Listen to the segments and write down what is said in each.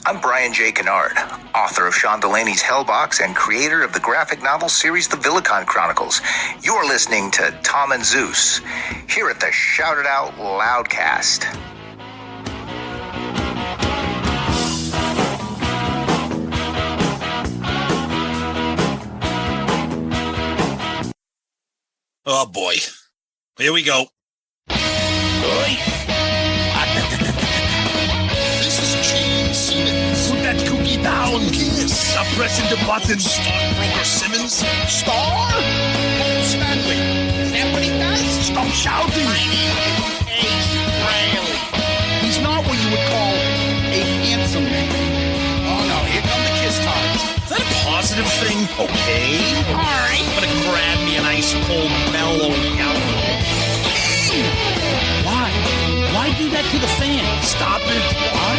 I'm Brian J. Kennard, author of Sean Delaney's Hellbox and creator of the graphic novel series The Villicon Chronicles. You're listening to Tom and Zeus, here at the Shout It Out Loudcast. Oh boy. Here we go. This is Gene Simmons. Put that cookie down. Kiss. Stop pressing the button. Stockbroker Simmons. Star? Paul Stanley. Is that what he does? Stop shouting. My name is Ace Riley. He's not what you would call a handsome man. Oh no, here come the kiss times. Is that a positive thing? Okay. All right. I'm gonna grab me an ice cold mellow yellow. Why? Why do that to the fan? Stop it. Why?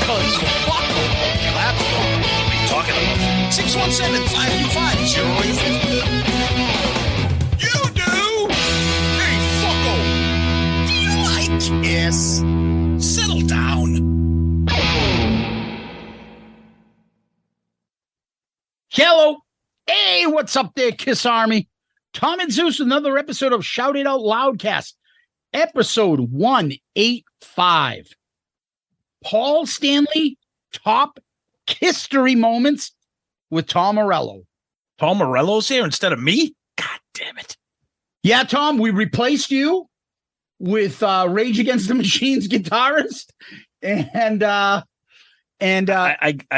Because fuck them. That's wrong. What are you talking about? 617-525-0850. You do? Hey, fucko. Do you like Kiss? Settle down. Hello. Hey, what's up there, Kiss Army? Tom and Zeus, another episode of Shout It Out Loudcast, episode 185. Paul Stanley, top KISStory moments with Tom Morello. Tom Morello's here instead of me? God damn it. Yeah, Tom, we replaced you with Rage Against the Machine's guitarist. And I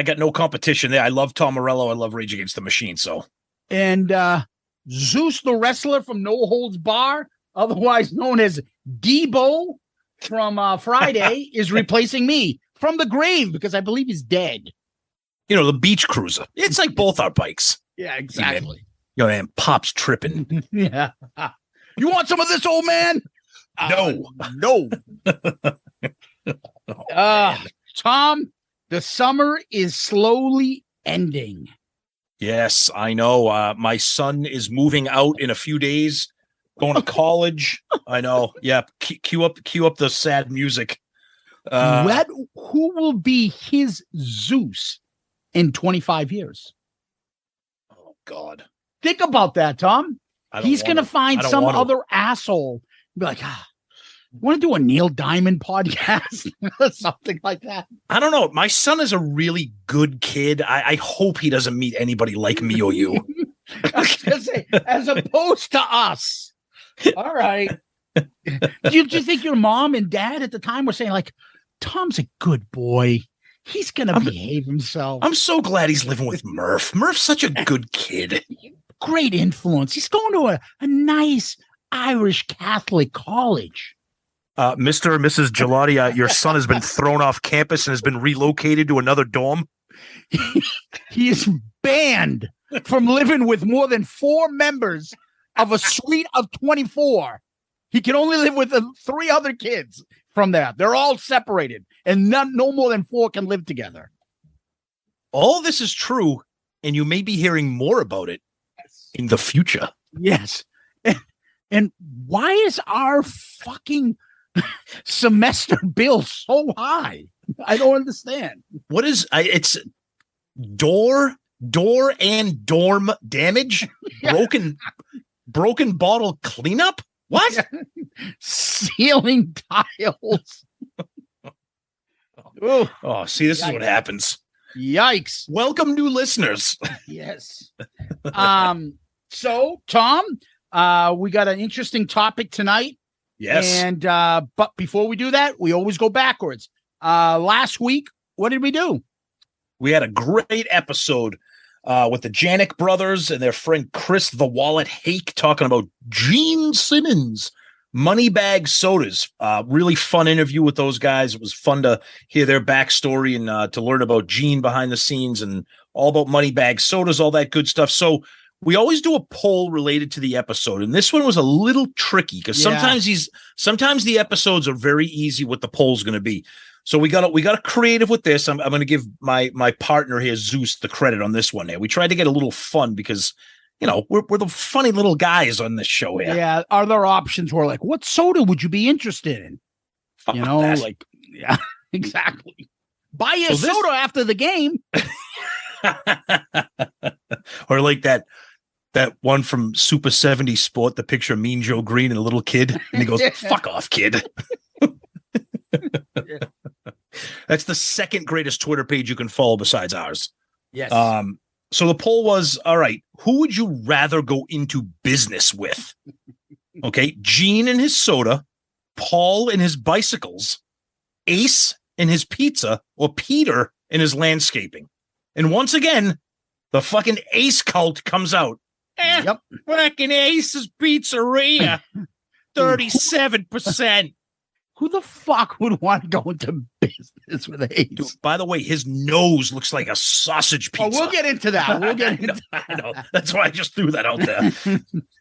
got no competition there. I love Tom Morello. I love Rage Against the Machine. And Zeus, the wrestler from No Holds Bar, otherwise known as Debo from Friday, is replacing me from the grave because I believe he's dead. You know, the beach cruiser. It's like both our bikes. Yeah, exactly. You know, and Pop's tripping. Yeah. You want some of this, old man? No. Tom, the summer is slowly ending. Yes, I know. My son is moving out in a few days, going to college. I know. Yeah. Cue up the sad music. Who will be his Zeus in 25 years? Oh, God. Think about that, Tom. He's going to find some other asshole. Be like, want to do a Neil Diamond podcast or something like that? I don't know. My son is a really good kid. I hope he doesn't meet anybody like me or you. I was gonna say, as opposed to us. All right. Do you think your mom and dad at the time were saying, like, Tom's a good boy. He's going to behave himself. I'm so glad he's living with Murph. Murph's such a good kid. Great influence. He's going to a nice Irish Catholic college. Mr. and Mrs. Gelati, your son has been thrown off campus and has been relocated to another dorm. He is banned from living with more than 4 members of a suite of 24. He can only live with 3 other kids from there. They're all separated, and no more than 4 can live together. All this is true, and you may be hearing more about it in the future. Yes. And why is our fucking semester bill so high? I don't understand. What is it's door and dorm damage? Broken bottle cleanup? What? Ceiling tiles. Oh, see, this is what happens. Yikes. Welcome, new listeners. Yes. So, Tom, we got an interesting topic tonight. Yes. And but before we do that, we always go backwards. Last week, what did we do? We had a great episode with the Janik brothers and their friend Chris the Wallet Hake talking about Gene Simmons, Moneybag Sodas. Really fun interview with those guys. It was fun to hear their backstory and to learn about Gene behind the scenes and all about Moneybag Sodas, all that good stuff. So we always do a poll related to the episode, and this one was a little tricky because sometimes the episodes are very easy what the poll's going to be. So we got creative with this. I'm going to give my partner here, Zeus, the credit on this one. There, we tried to get a little fun because, you know, we're the funny little guys on this show here. Yeah, other options were like, what soda would you be interested in? Yeah, exactly. Buy you a soda after the game. Or like that one from Super 70 Sport, the picture of Mean Joe Green and a little kid, and he goes, "Fuck off, kid." That's the second greatest Twitter page you can follow besides ours. Yes. So the poll was, all right, who would you rather go into business with? Okay, Gene and his soda, Paul and his bicycles, Ace and his pizza, or Peter and his landscaping. And once again, the fucking Ace cult comes out. Yep. Fucking Ace's Pizzeria, 37%. Who the fuck would want to go into business with Ace? Dude, by the way, his nose looks like a sausage pizza. Oh, we'll get into that. I know. That's why I just threw that out there.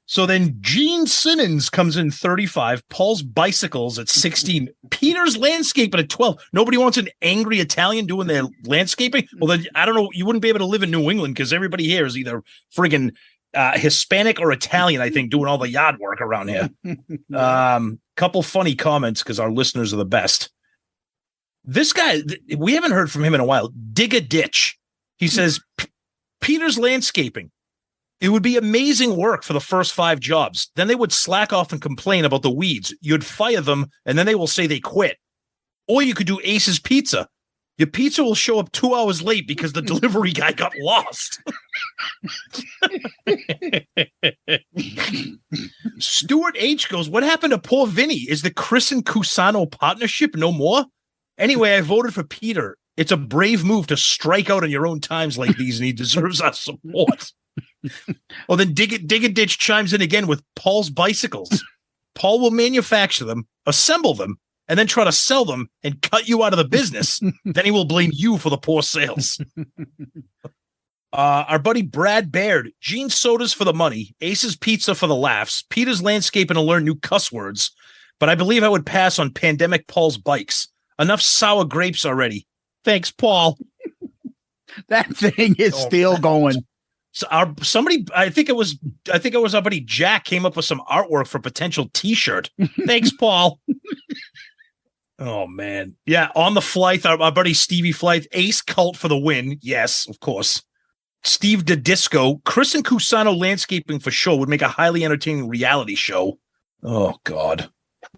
So then Gene Simmons comes in 35, Paul's bicycles at 16, Peter's landscaping at 12. Nobody wants an angry Italian doing their landscaping. Well, then I don't know. You wouldn't be able to live in New England because everybody here is either friggin' Hispanic or Italian, I think, doing all the yard work around here. Couple funny comments because our listeners are the best. This guy, we haven't heard from him in a while. Dig a ditch. He says, Peter's landscaping. It would be amazing work for the first 5 jobs. Then they would slack off and complain about the weeds. You'd fire them, and then they will say they quit. Or you could do Ace's Pizza. Your pizza will show up 2 hours late because the delivery guy got lost. Stuart H goes, what happened to poor Vinny? Is the Chris and Cusano partnership no more? Anyway, I voted for Peter. It's a brave move to strike out on your own times like these, and he deserves our support. Well, then Dig a Ditch chimes in again with Paul's bicycles. Paul will manufacture them, assemble them, and then try to sell them and cut you out of the business. Then he will blame you for the poor sales. Our buddy Brad Baird, Gene Sodas for the money, Ace's Pizza for the laughs, Peter's Landscaping to learn new cuss words. But I believe I would pass on Pandemic Paul's bikes. Enough sour grapes already. Thanks, Paul. That thing is still going. So I think it was our buddy Jack came up with some artwork for a potential t-shirt. Thanks, Paul. Oh man. Yeah. On the Flythe, our buddy Stevie Flythe, Ace Cult for the win. Yes, of course. Steve DeDisco, Chris and Cusano landscaping for sure would make a highly entertaining reality show. Oh God.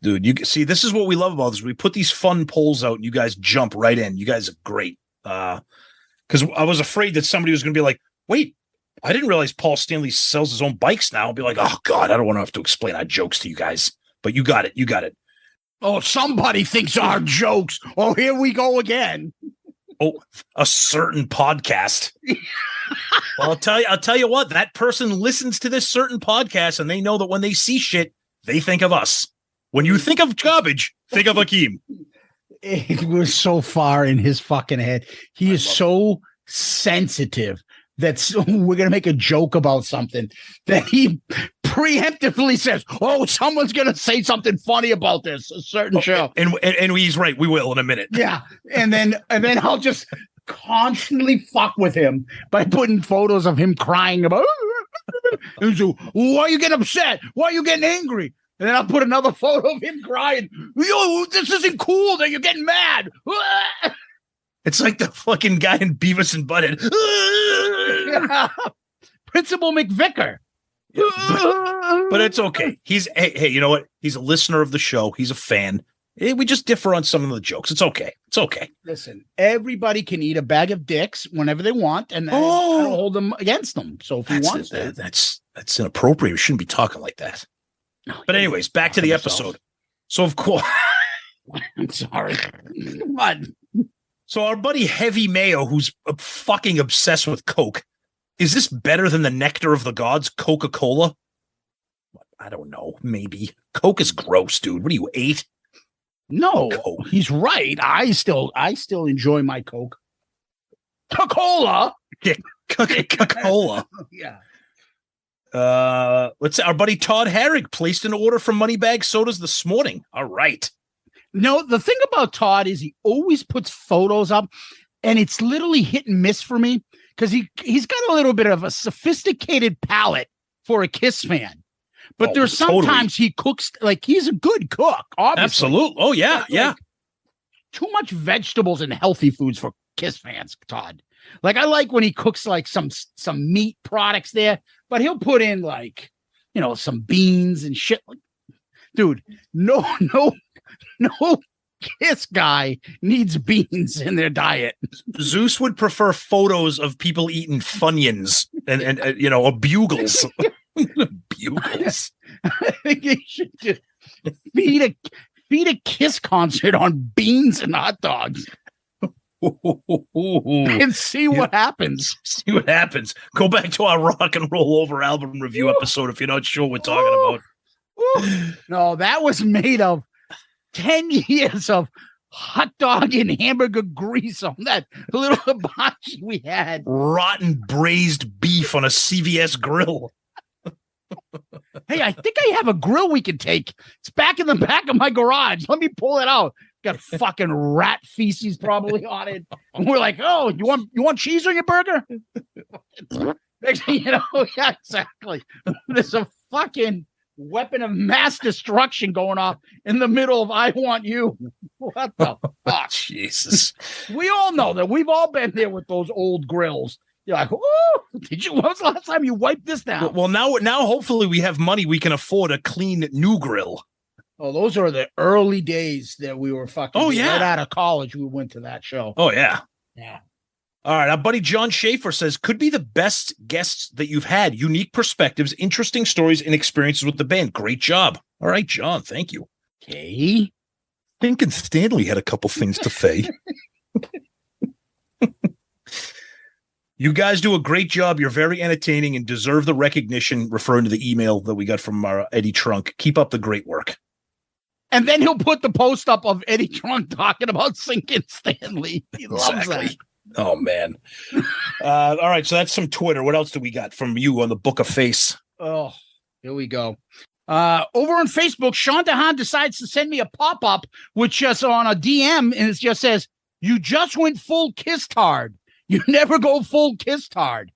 Dude, you see, this is what we love about this. We put these fun polls out and you guys jump right in. You guys are great. Because I was afraid that somebody was going to be like, wait, I didn't realize Paul Stanley sells his own bikes now. I'll be like, oh God, I don't want to have to explain our jokes to you guys. But you got it. You got it. Oh, somebody thinks our jokes. Oh, here we go again. Oh, a certain podcast. Well, I'll tell you what, that person listens to this certain podcast and they know that when they see shit, they think of us. When you think of garbage, think of Akeem. It was so far in his fucking head. He is so sensitive that we're going to make a joke about something that he preemptively says, oh, someone's going to say something funny about this, a certain show. And he's right. We will in a minute. Yeah. And then I'll just constantly fuck with him by putting photos of him crying about, and so, why are you getting upset? Why are you getting angry? And then I'll put another photo of him crying. Yo, this isn't cool that you're getting mad. It's like the fucking guy in Beavis and Butthead. Principal McVicker. But it's okay. Hey, you know what? He's a listener of the show. He's a fan. We just differ on some of the jokes. It's okay. It's okay. Listen, everybody can eat a bag of dicks whenever they want, and I don't hold them against them. So if you want that, that's inappropriate. We shouldn't be talking like that. But anyways, back to the episode. So of course, I'm sorry. What? So our buddy Heavy Mayo, who's fucking obsessed with Coke, is this better than the nectar of the gods, Coca-Cola? I don't know. Maybe. Coke is gross, dude. What are you, 8? No, Coke. He's right. I still enjoy my Coke. Coca-Cola. Yeah, Coca-Cola. Yeah. Let's say our buddy Todd Herrick placed an order for Moneybag Sodas this morning. All right. No, the thing about Todd is he always puts photos up, and it's literally hit and miss for me because he's got a little bit of a sophisticated palate for a Kiss fan. But there's sometimes he cooks like he's a good cook. Obviously. Absolutely. Oh yeah, yeah. too much vegetables and healthy foods for Kiss fans, Todd. Like I like when he cooks like some meat products there, but he'll put in like, some beans and shit. Dude, no Kiss guy needs beans in their diet. Zeus would prefer photos of people eating Funyuns and or Bugles. Bugles. I think he should just feed a Kiss concert on beans and hot dogs. And see what happens. See what happens. Go back to our Rock and Roll Over album review episode if you're not sure what we're talking about. No, that was made of 10 years of hot dog and hamburger grease on that little hibachi we had. Rotten braised beef on a CVS grill. Hey, I think I have a grill we can take. It's back in the back of my garage. Let me pull it out. Got fucking rat feces probably on it. And we're like, oh, you want cheese on your burger? Yeah, exactly. There's a fucking weapon of mass destruction going off in the middle of I Want You. What the fuck? Jesus. We all know that. We've all been there with those old grills. You're like, oh, when was the last time you wiped this down? Well, now hopefully we have money we can afford a clean new grill. Oh, those are the early days that we were fucking right out of college. We went to that show. Oh, yeah. Yeah. All right. Our buddy John Schaefer says, could be the best guests that you've had. Unique perspectives, interesting stories, and experiences with the band. Great job. All right, John. Thank you. Okay. Thinking Stanley had a couple things to say. You guys do a great job. You're very entertaining and deserve the recognition, referring to the email that we got from our Eddie Trunk. Keep up the great work. And then he'll put the post up of Eddie Trunk talking about Sinking Stanley. He loves that. Oh, man. All right. So that's some Twitter. What else do we got from you on the Book of Face? Oh, here we go. Over on Facebook, Sean DeHaan decides to send me a pop-up, which just on a DM, and it just says, you just went full KISStard. You never go full KISStard.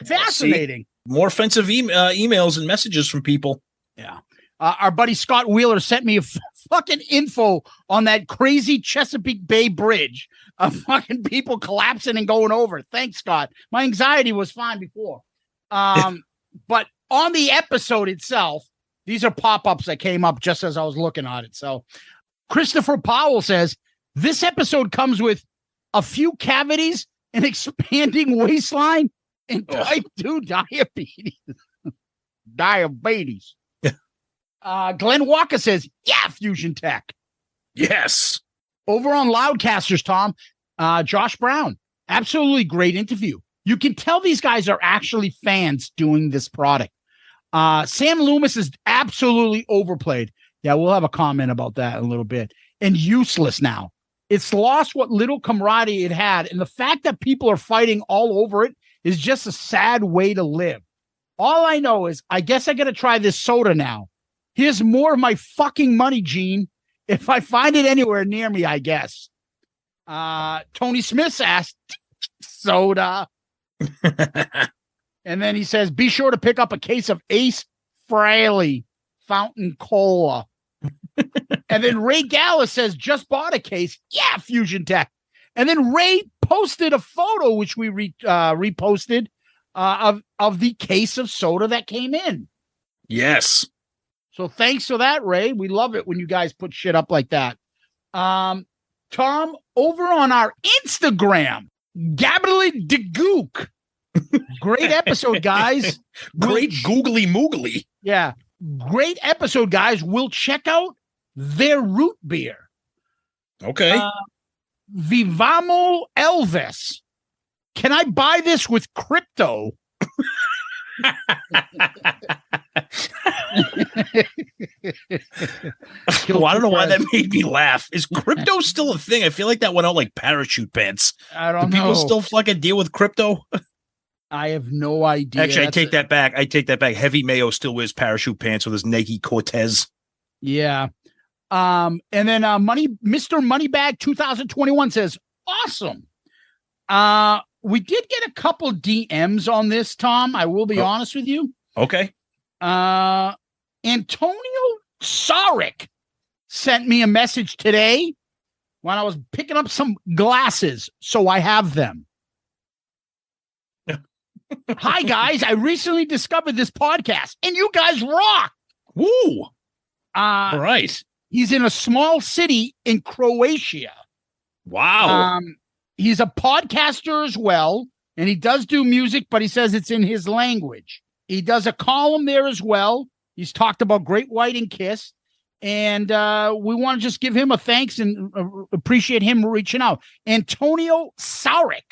Fascinating. More offensive emails and messages from people. Yeah. Our buddy Scott Wheeler sent me a fucking info on that crazy Chesapeake Bay Bridge of fucking people collapsing and going over. Thanks, Scott. My anxiety was fine before. But on the episode itself, these are pop-ups that came up just as I was looking at it. So Christopher Paaaawl says, this episode comes with a few cavities, an expanding waistline, and type 2 diabetes. Diabetes. Glenn Walker says, yeah, Fusion Tech. Yes. Over on Loudcasters, Tom, Josh Brown. Absolutely great interview. You can tell these guys are actually fans doing this product. Sam Loomis is absolutely overplayed. Yeah, we'll have a comment about that in a little bit. And useless now. It's lost what little camaraderie it had. And the fact that people are fighting all over it is just a sad way to live. All I know is I guess I got to try this soda now. Here's more of my fucking money, Gene. If I find it anywhere near me, I guess. Tony Smith asked, soda. And then he says, be sure to pick up a case of Ace Frehley Fountain Cola. And then Ray Gallus says, just bought a case. Yeah, Fusion Tech. And then Ray posted a photo, which we reposted, of the case of soda that came in. Yes. So thanks for that, Ray. We love it when you guys put shit up like that. Tom, over on our Instagram, Gabbly DeGook. Great episode, guys. Great googly moogly. Yeah. Great episode, guys. We'll check out their root beer. Okay. Vivamo Elvis. Can I buy this with crypto? Well, I don't know why that made me laugh. Is crypto still a thing? I feel like that went out like parachute pants. I don't know. Do people still fucking deal with crypto? I have no idea. Actually, I take that back. Heavy Mayo still wears parachute pants with his Nike Cortez. Yeah. And then Mr. Moneybag 2021 says, awesome. We did get a couple DMs on this, Tom. I will be honest with you. Okay. Antonio Sarek sent me a message today. when I was picking up some glasses, so I have them. Hi, guys. I recently discovered this podcast, and you guys rock. Woo! All right. He's in a small city in Croatia. Wow. He's a podcaster as well, and he does do music, but he says it's in his language. He does a column there as well. He's talked about Great White and Kiss, and we want to just give him a thanks and appreciate him reaching out. Antonio Sauric,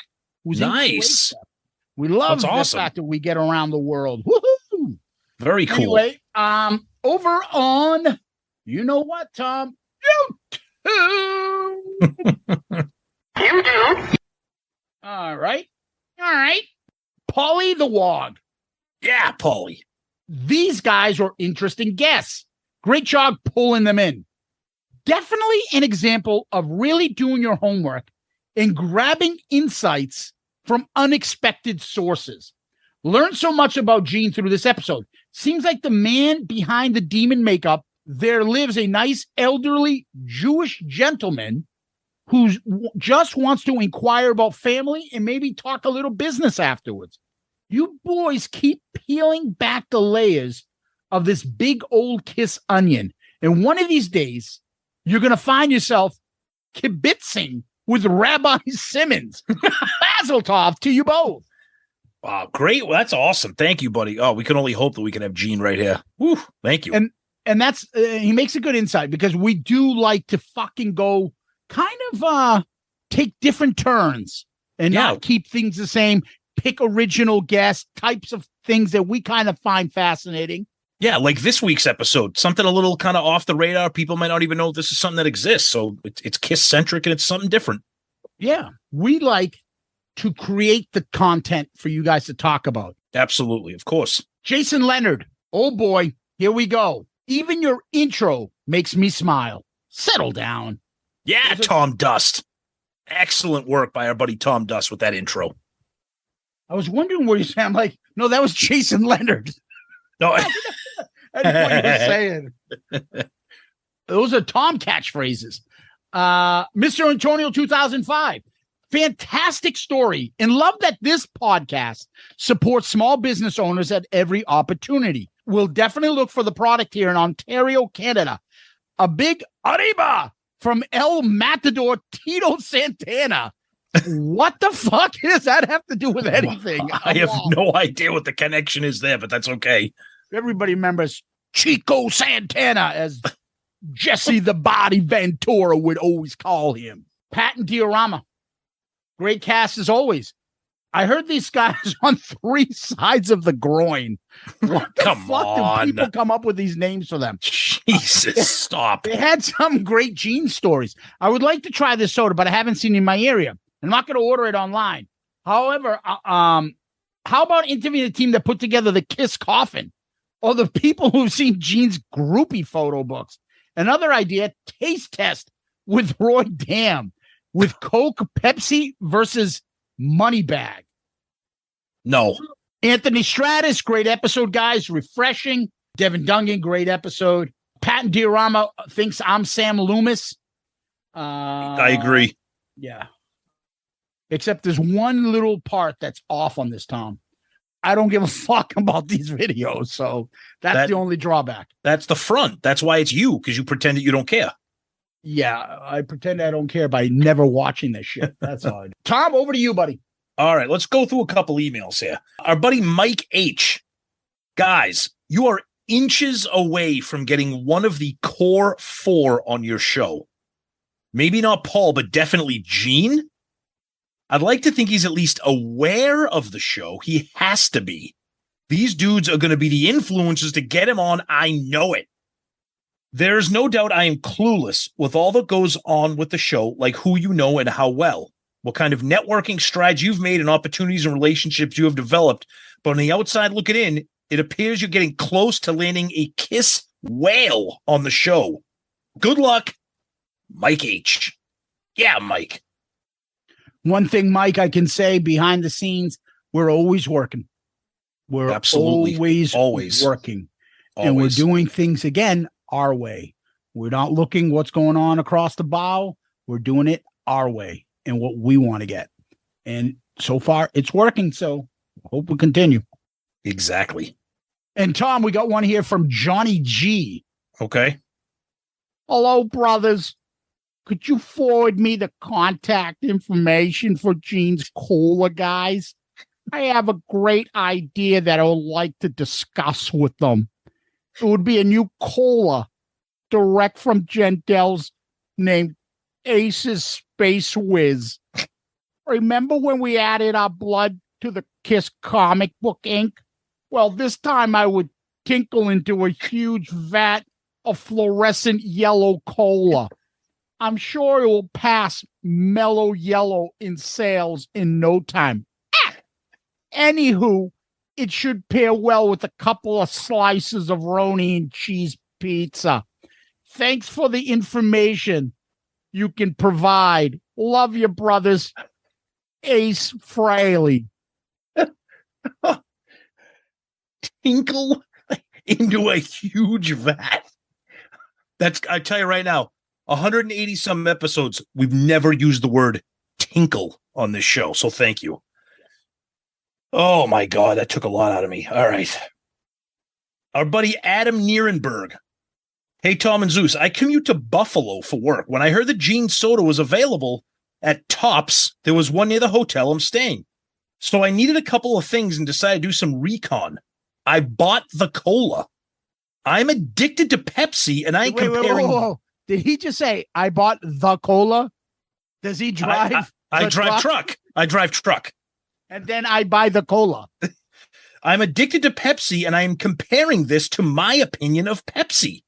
who's nice. We love That's awesome. the fact that we get around the world. Woohoo! Very cool. Anyway, over on, you know what, Tom? YouTube. You do. All right. Paulie the Wog. Yeah, Paulie. These guys are interesting guests. Great job pulling them in. Definitely an example of really doing your homework and grabbing insights from unexpected sources. Learn so much about Gene through this episode. Seems like the man behind the demon makeup, there lives a nice elderly Jewish gentleman who just wants to inquire about family and maybe talk a little business afterwards. You boys keep peeling back the layers of this big old Kiss onion. And one of these days, you're going to find yourself kibitzing with Rabbi Simmons. Mazel tov to you both. Wow, great. Well, that's awesome. Thank you, buddy. Oh, we can only hope that we can have Gene right here. Woo, thank you. And that's, he makes a good insight because we do like to fucking go kind of take different turns and not keep things the same, pick original guests, types of things that we kind of find fascinating. Yeah, like this week's episode, something a little kind of off the radar. People might not even know this is something that exists. So it's Kiss-centric and it's something different. Yeah, we like to create the content for you guys to talk about. Absolutely, of course. Jason Leonard, oh boy, here we go. Even your intro makes me smile. Settle down. Yeah, Tom Dust. Excellent work by our buddy Tom Dust with that intro. I was wondering what you said. I'm like, no, that was Jason Leonard. No, I didn't know what you were saying. Those are Tom catchphrases. Mr. Antonio 2005. Fantastic story. And love that this podcast supports small business owners at every opportunity. We'll definitely look for the product here in Ontario, Canada. A big arriba from El Matador Tito Santana. What the fuck does that have to do with anything? I have no idea what the connection is there, but that's okay. Everybody remembers Chico Santana, as Jesse the Body Ventura would always call him. Pat and Diorama. Great cast as always. I heard these guys on 3 sides of the groin. What the fuck do people come up with these names for them? Jesus, stop. They had some great Gene stories. I would like to try this soda, but I haven't seen it in my area. I'm not going to order it online. However, how about interviewing the team that put together the Kiss coffin, or the people who've seen Gene's groupie photo books? Another idea: taste test with Roy Dam, with Coke, Pepsi versus Moneybag. No. Anthony Stratus, great episode, guys. Refreshing. Devin Dungan, great episode. Pat and Diorama thinks I'm Sam Loomis. I agree. Yeah. Except there's one little part that's off on this, Tom. I don't give a fuck about these videos, so that's the only drawback. That's the front. That's why it's you, because you pretend that you don't care. Yeah, I pretend I don't care by never watching this shit. That's all I do. Tom, over to you, buddy. All right, let's go through a couple emails here. Our buddy Mike H. Guys, you are inches away from getting one of the core 4 on your show. Maybe not Paul, but definitely Gene. I'd like to think he's at least aware of the show. He has to be. These dudes are going to be the influencers to get him on. I know it. There's no doubt I am clueless with all that goes on with the show, like who you know and how well, what kind of networking strides you've made and opportunities and relationships you have developed. But on the outside looking in, it appears you're getting close to landing a Kiss whale on the show. Good luck, Mike H. Yeah, Mike. One thing, Mike, I can say behind the scenes, we're always working. We're absolutely always working. Always. And we're doing things, again, our way. We're not looking what's going on across the bow. We're doing it our way and what we want to get. And so far, it's working. So hope we continue. Exactly. And Tom, we got one here from Johnny G. Okay. Hello, brothers. Could you forward me the contact information for Gene's Cola guys? I have a great idea that I would like to discuss with them. It would be a new cola direct from Gendel's named Ace's Space Whiz. Remember when we added our blood to the Kiss comic book ink? Well, this time I would tinkle into a huge vat of fluorescent yellow cola. I'm sure it will pass mellow yellow in sales in no time. Anywho, it should pair well with a couple of slices of Roni and cheese pizza. Thanks for the information you can provide. Love you, brothers. Ace Fraley. Tinkle into a huge vat. I tell you right now, 180 some episodes, we've never used the word tinkle on this show. So thank you. Oh my God, that took a lot out of me. All right. Our buddy Adam Nierenberg. Hey, Tom and Zeus, I commute to Buffalo for work. When I heard that Gene Soda was available at Tops, there was one near the hotel I'm staying. So I needed a couple of things and decided to do some recon. I bought the cola. I'm addicted to Pepsi, and I'm comparing. Whoa. Did he just say, I bought the cola? Does he drive? I drive truck. I drive truck. And then I buy the cola. I'm addicted to Pepsi, and I am comparing this to my opinion of Pepsi.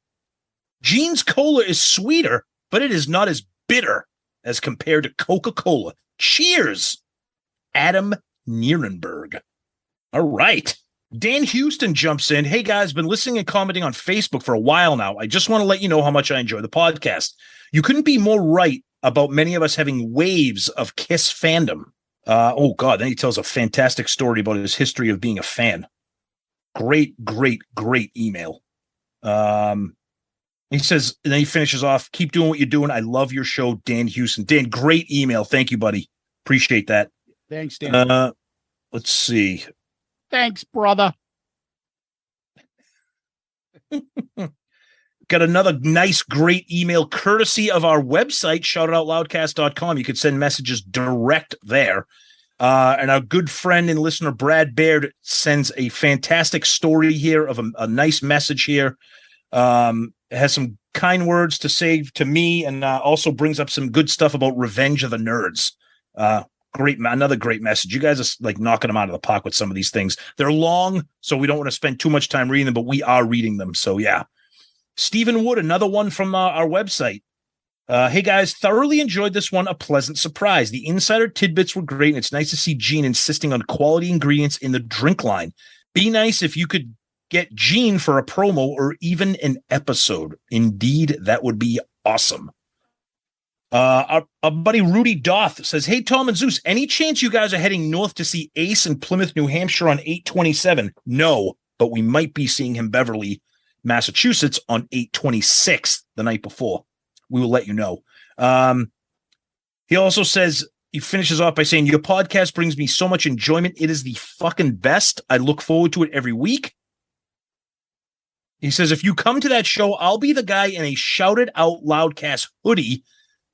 Gene's Cola is sweeter, but it is not as bitter as compared to Coca-Cola. Cheers, Adam Nierenberg. All right. Dan Houston jumps in. Hey, guys, been listening and commenting on Facebook for a while now. I just want to let you know how much I enjoy the podcast. You couldn't be more right about many of us having waves of Kiss fandom. Oh, God. Then he tells a fantastic story about his history of being a fan. Great, great, great email. He says, and then he finishes off, keep doing what you're doing. I love your show, Dan Houston. Dan, great email. Thank you, buddy. Appreciate that. Thanks, Dan. Let's see. Thanks, brother. Got another nice, great email courtesy of our website, shoutitoutloudcast.com. You could send messages direct there. And our good friend and listener, Brad Baird, sends a fantastic story here of a nice message here. It has some kind words to say to me and also brings up some good stuff about Revenge of the Nerds. Another great message. You guys are like knocking them out of the park with some of these things. They're long, so we don't want to spend too much time reading them, but we are reading them. So yeah. Stephen Wood, another one from our website. Hey guys, thoroughly enjoyed this one. A pleasant surprise. The insider tidbits were great, and it's nice to see Gene insisting on quality ingredients in the drink line. Be nice if you could get Gene for a promo or even an episode. Indeed, that would be awesome. Our buddy Rudy Doth says, hey, Tom and Zeus, any chance you guys are heading north to see Ace in Plymouth, New Hampshire on 8/27? No, but we might be seeing him Beverly, Massachusetts on 8/26 the night before. We will let you know. He also says, he finishes off by saying, your podcast brings me so much enjoyment. It is the fucking best. I look forward to it every week. He says, if you come to that show, I'll be the guy in a Shouted Out Loudcast hoodie.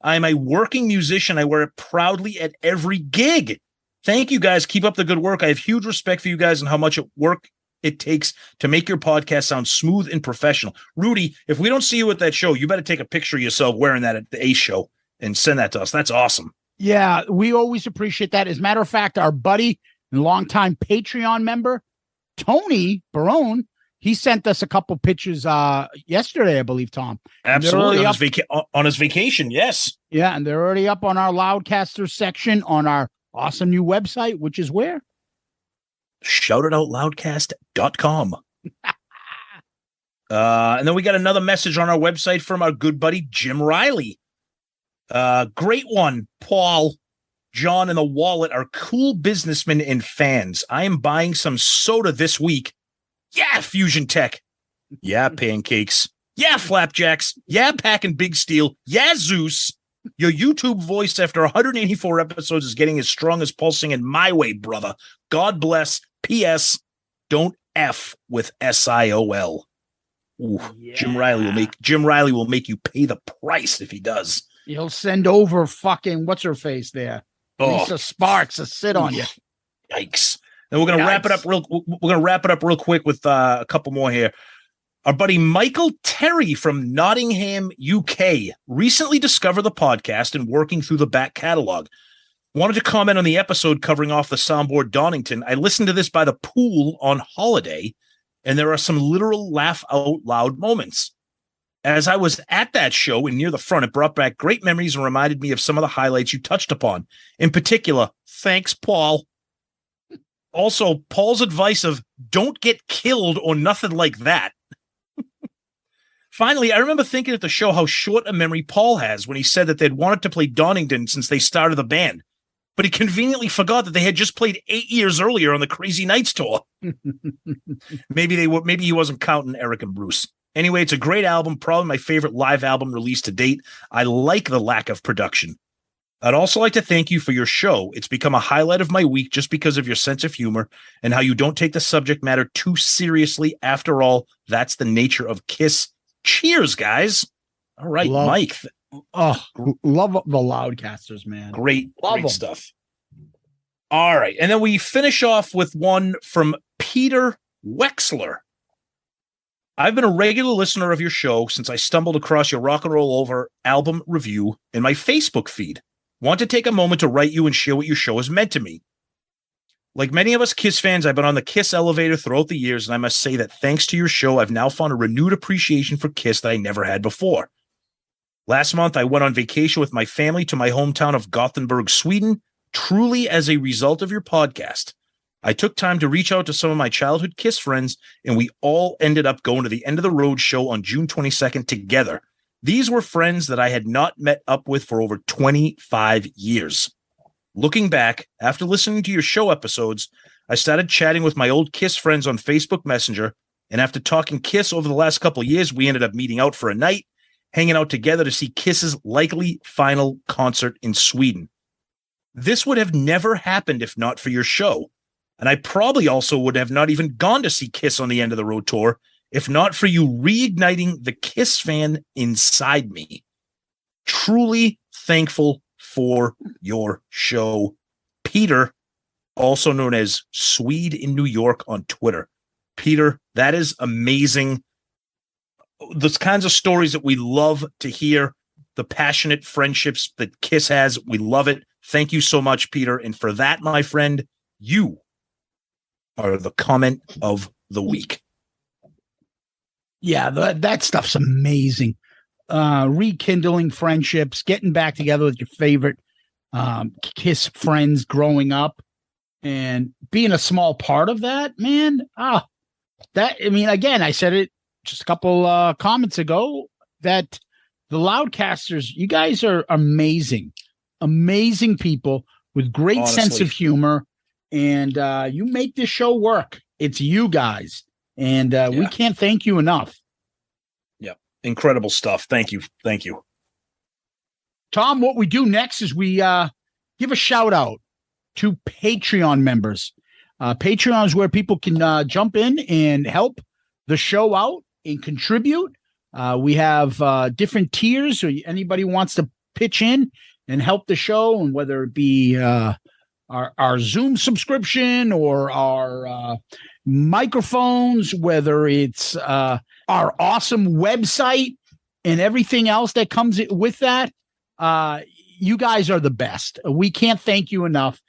I am a working musician. I wear it proudly at every gig. Thank you, guys. Keep up the good work. I have huge respect for you guys and how much work it takes to make your podcast sound smooth and professional. Rudy, if we don't see you at that show, you better take a picture of yourself wearing that at the Ace show and send that to us. That's awesome. Yeah, we always appreciate that. As a matter of fact, our buddy and longtime Patreon member, Tony Barone, he sent us a couple pictures yesterday, I believe, Tom. Absolutely. On his vacation, yes. Yeah, and they're already up on our Loudcaster section on our awesome new website, which is where? shoutitoutloudcast.com. And then we got another message on our website from our good buddy Jim Riley. Great one, Paul. John and the Wallet are cool businessmen and fans. I am buying some soda this week. Yeah, Fusion Tech. Yeah, pancakes. Yeah, flapjacks. Yeah, packing big steel. Yeah, Zeus. Your YouTube voice after 184 episodes is getting as strong as Paul singing My Way, brother. God bless. P.S. Don't F with SIOL. Ooh, Yeah. Jim Riley will make you pay the price if he does. He'll send over fucking what's her face there. Oh, Lisa Sparks to sit on you. Yikes. And we're gonna wrap it up real quick with a couple more here. Our buddy Michael Terry from Nottingham, UK, recently discovered the podcast and working through the back catalog. Wanted to comment on the episode covering off the soundboard Donington. I listened to this by the pool on holiday, and there are some literal laugh out loud moments. As I was at that show and near the front, it brought back great memories and reminded me of some of the highlights you touched upon. In particular, thanks, Paul. Also, Paul's advice of don't get killed or nothing like that. Finally, I remember thinking at the show how short a memory Paul has when he said that they'd wanted to play Donington since they started the band. But he conveniently forgot that they had just played 8 years earlier on the Crazy Nights tour. Maybe he wasn't counting Eric and Bruce. Anyway, it's a great album, probably my favorite live album released to date. I like the lack of production. I'd also like to thank you for your show. It's become a highlight of my week just because of your sense of humor and how you don't take the subject matter too seriously. After all, that's the nature of KISS. Cheers, guys. All right, Mike. Oh, love the Loudcasters, man. Great stuff. All right. And then we finish off with one from Peter Wexler. I've been a regular listener of your show since I stumbled across your Rock and Roll Over album review in my Facebook feed. Want to take a moment to write you and share what your show has meant to me. Like many of us KISS fans, I've been on the KISS elevator throughout the years, and I must say that thanks to your show, I've now found a renewed appreciation for KISS that I never had before. Last month, I went on vacation with my family to my hometown of Gothenburg, Sweden, truly as a result of your podcast. I took time to reach out to some of my childhood KISS friends, and we all ended up going to the End of the Road show on June 22nd together. These were friends that I had not met up with for over 25 years. Looking back, after listening to your show episodes, I started chatting with my old KISS friends on Facebook Messenger, and after talking KISS over the last couple of years, we ended up meeting out for a night, hanging out together to see KISS's likely final concert in Sweden. This would have never happened if not for your show, and I probably also would have not even gone to see KISS on the End of the Road tour if not for you reigniting the KISS fan inside me. Truly thankful for your show. Peter, also known as Swede in New York on Twitter. Peter, that is amazing. Those kinds of stories that we love to hear, the passionate friendships that KISS has, we love it. Thank you so much, Peter. And for that, my friend, you are the comment of the week. Yeah, that stuff's amazing. Rekindling friendships, getting back together with your favorite KISS friends growing up, and being a small part of that, man. Again, I said it just a couple comments ago that the Loudcasters, you guys are amazing people with great sense of humor, and you make this show work. It's you guys, and we can't thank you enough. Incredible stuff. Thank you. Tom, what we do next is we give a shout out to Patreon members. Patreon is where people can jump in and help the show out and contribute. We have different tiers, so anybody wants to pitch in and help the show, and whether it be our Zoom subscription or our microphones, whether it's our awesome website and everything else that comes with that. You guys are the best. We can't thank you enough.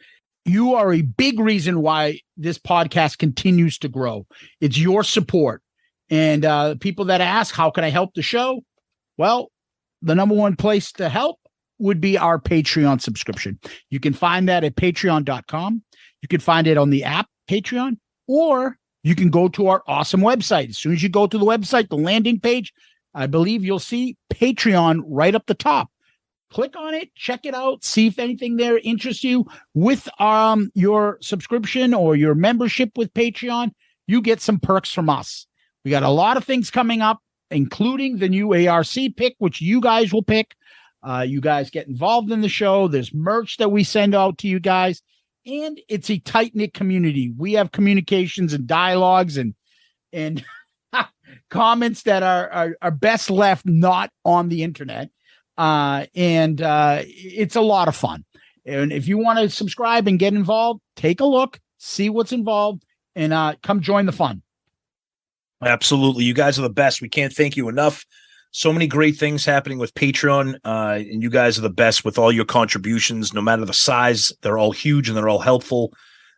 You are a big reason why this podcast continues to grow. It's your support. And people that ask, how can I help the show? Well, the number one place to help would be our Patreon subscription. You can find that at patreon.com. You can find it on the app Patreon, or you can go to our awesome website. As soon as you go to the website, the landing page, I believe you'll see Patreon right up the top. Click on it, check it out, see if anything there interests you. With your subscription or your membership with Patreon, you get some perks from us. We got a lot of things coming up, including the new ARC pick, which you guys will pick. You guys get involved in the show. There's merch that we send out to you guys, and it's a tight-knit community. We have communications and dialogues and comments that are best left not on the internet. It's a lot of fun. And if you want to subscribe and get involved, take a look, see what's involved, and come join the fun. Absolutely. You guys are the best. We can't thank you enough. So many great things happening with Patreon, and you guys are the best with all your contributions, no matter the size. They're all huge and they're all helpful.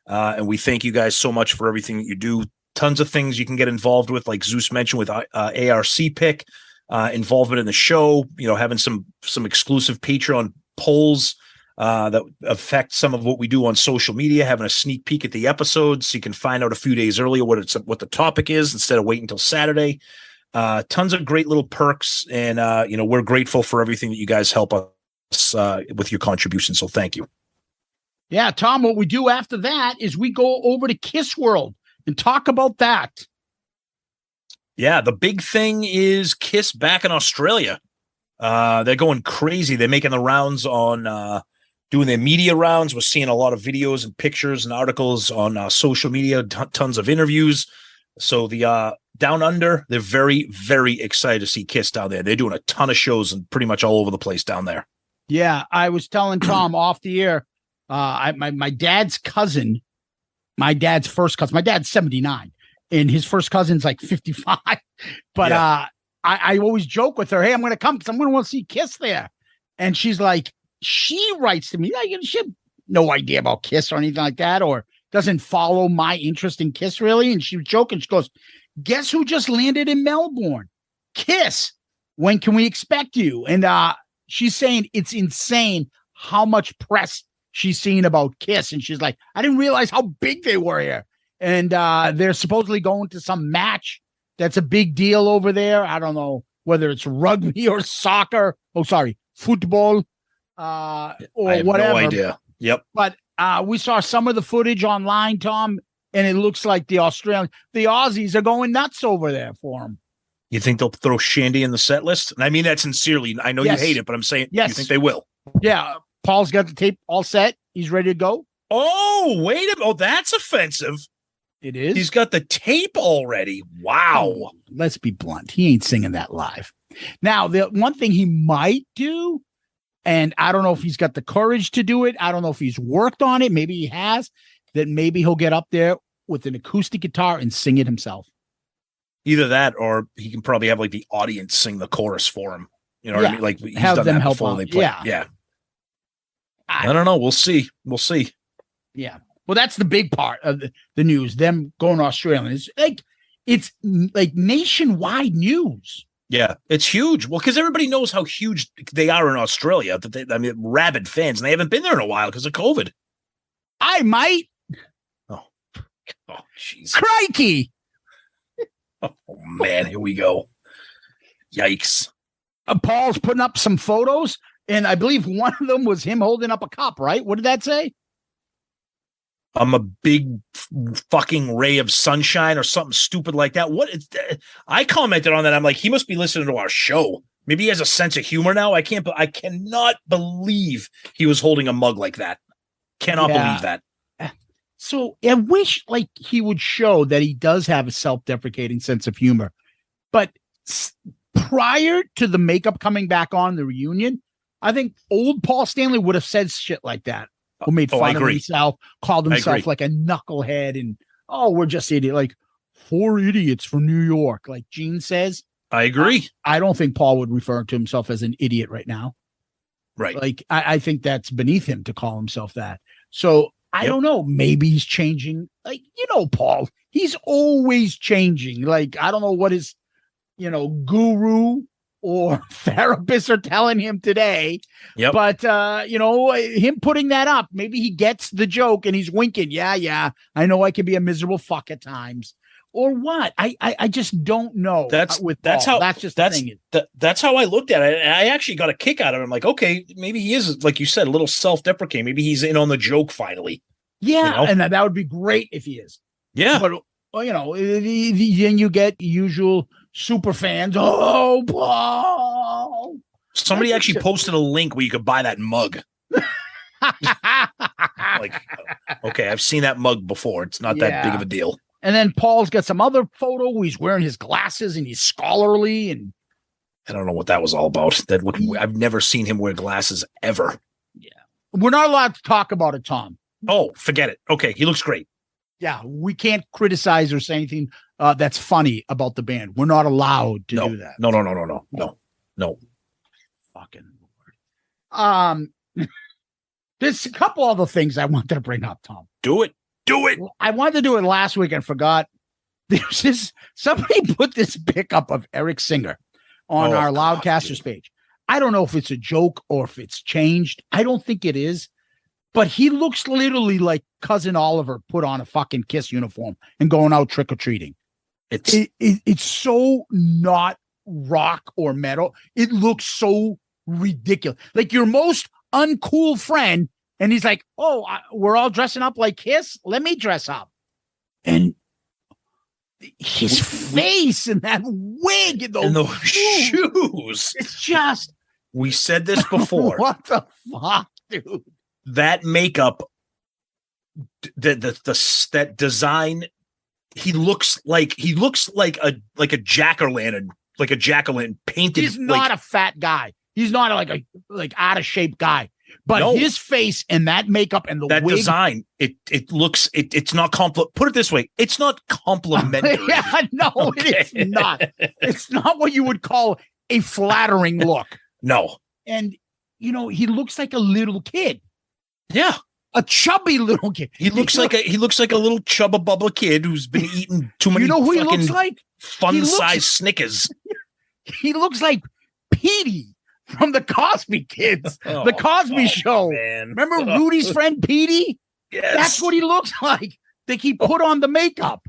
And we thank you guys so much for everything that you do. Tons of things you can get involved with, like Zeus mentioned with ARC pick, involvement in the show, having some exclusive Patreon polls that affect some of what we do on social media, having a sneak peek at the episodes so you can find out a few days earlier what the topic is instead of waiting until Saturday. Tons of great little perks, and we're grateful for everything that you guys help us with your contributions. So thank you. Yeah, Tom, what we do after that is we go over to Kiss World and talk about that. Yeah, the big thing is Kiss back in Australia. They're going crazy. They're making the rounds on doing their media rounds. We're seeing a lot of videos and pictures and articles on social media, tons of interviews. So the Down Under, they're very, very excited to see Kiss down there. They're doing a ton of shows and pretty much all over the place down there. Yeah, I was telling Tom off the air, my dad's cousin, my dad's first cousin, my dad's 79, and his first cousin's like 55. But yeah. I always joke with her, hey, I'm going to come because I'm going to want to see Kiss there. And she's like, she writes to me, like, she had no idea about Kiss or anything like that, or doesn't follow my interest in Kiss really. And she was joking. She goes, guess who just landed in Melbourne? Kiss. When can we expect you? And she's saying it's insane how much press she's seen about Kiss. And she's like, I didn't realize how big they were here. And they're supposedly going to some match that's a big deal over there. I don't know whether it's rugby or soccer. Oh, sorry, football or I have whatever. No idea. Yep. But we saw some of the footage online, Tom, and it looks like the Aussies are going nuts over there for him. You think they'll throw Shandy in the set list? And I mean that sincerely. I know you hate it, but I'm saying you think they will. Yeah. Paul's got the tape all set. He's ready to go. Oh, wait a minute. Oh, that's offensive. It is. He's got the tape already. Wow. Let's be blunt. He ain't singing that live. Now, the one thing he might do, and I don't know if he's got the courage to do it. I don't know if he's worked on it. Maybe he has. That maybe he'll get up there with an acoustic guitar and sing it himself. Either that, or he can probably have like the audience sing the chorus for him. You know what I mean? Like he's have done them that help before. out. They play. Yeah. I don't know. We'll see. Yeah. Well, that's the big part of the news. Them going to Australia. It's like nationwide news. Yeah, it's huge. Well, because everybody knows how huge they are in Australia. That rabid fans, and they haven't been there in a while because of COVID. I might. Oh, jeez. Crikey. Oh, man, here we go. Yikes. Paul's putting up some photos, and I believe one of them was him holding up a cup, right? What did that say? I'm a big fucking ray of sunshine or something stupid like that. I commented on that. I'm like, he must be listening to our show. Maybe he has a sense of humor now. I cannot believe he was holding a mug like that. Cannot believe that. So I wish like he would show that he does have a self-deprecating sense of humor. But prior to the makeup coming back on the reunion, I think old Paul Stanley would have said shit like that. Who made fun of himself, called himself like a knucklehead, and we're just idiot, like 4 idiots from New York, like Gene says. I agree. I don't think Paul would refer to himself as an idiot right now. Right. Like I think that's beneath him to call himself that. So I don't know. Maybe he's changing. Like, Paul, he's always changing. Like, I don't know what his, guru or therapists are telling him today. Yep. But, him putting that up, maybe he gets the joke and he's winking. Yeah. I know I can be a miserable fuck at times. Or what? I just don't know. That's how I looked at it. And I actually got a kick out of it. I'm like, okay, maybe he is, like you said, a little self-deprecating. Maybe he's in on the joke finally. Yeah, and that would be great if he is. Yeah. But, then you get usual super fans. Oh, Paul. Somebody actually posted a link where you could buy that mug. Like, okay, I've seen that mug before. It's not that big of a deal. And then Paul's got some other photo where he's wearing his glasses and he's scholarly, and I don't know what that was all about. I've never seen him wear glasses ever. Yeah, we're not allowed to talk about it, Tom. Oh, forget it. Okay, he looks great. Yeah, we can't criticize or say anything that's funny about the band. We're not allowed to do that. No. Fucking Lord. There's a couple other things I wanted to bring up, Tom. Do it. I wanted to do it last week and forgot. Somebody put this pic up of Eric Singer on our Loudcasters page. I don't know if it's a joke or if it's changed. I don't think it is, but he looks literally like Cousin Oliver put on a fucking Kiss uniform and going out trick-or-treating. It's so not rock or metal. It looks so ridiculous. Like your most uncool friend, and he's like, we're all dressing up like Kiss. Let me dress up. And his face and that wig and those shoes. It's just. We said this before. What the fuck, dude? That makeup, that design. He looks like a jack-o'-lantern, painted. He's not a fat guy. He's not like out of shape guy. But his face and that makeup and that wig, design, it's not put it this way, it's not complimentary. It's not. It's not what you would call a flattering look. No. And he looks like a little kid. Yeah. A chubby little kid. He looks like a little chubba bubba kid who's been eating too many who he looks like? Fun-sized Snickers. He looks like Petey from the Cosby Kids, the Cosby Show. Man. Remember Rudy's friend Petey? Yes. That's what he looks like. Like he put on the makeup.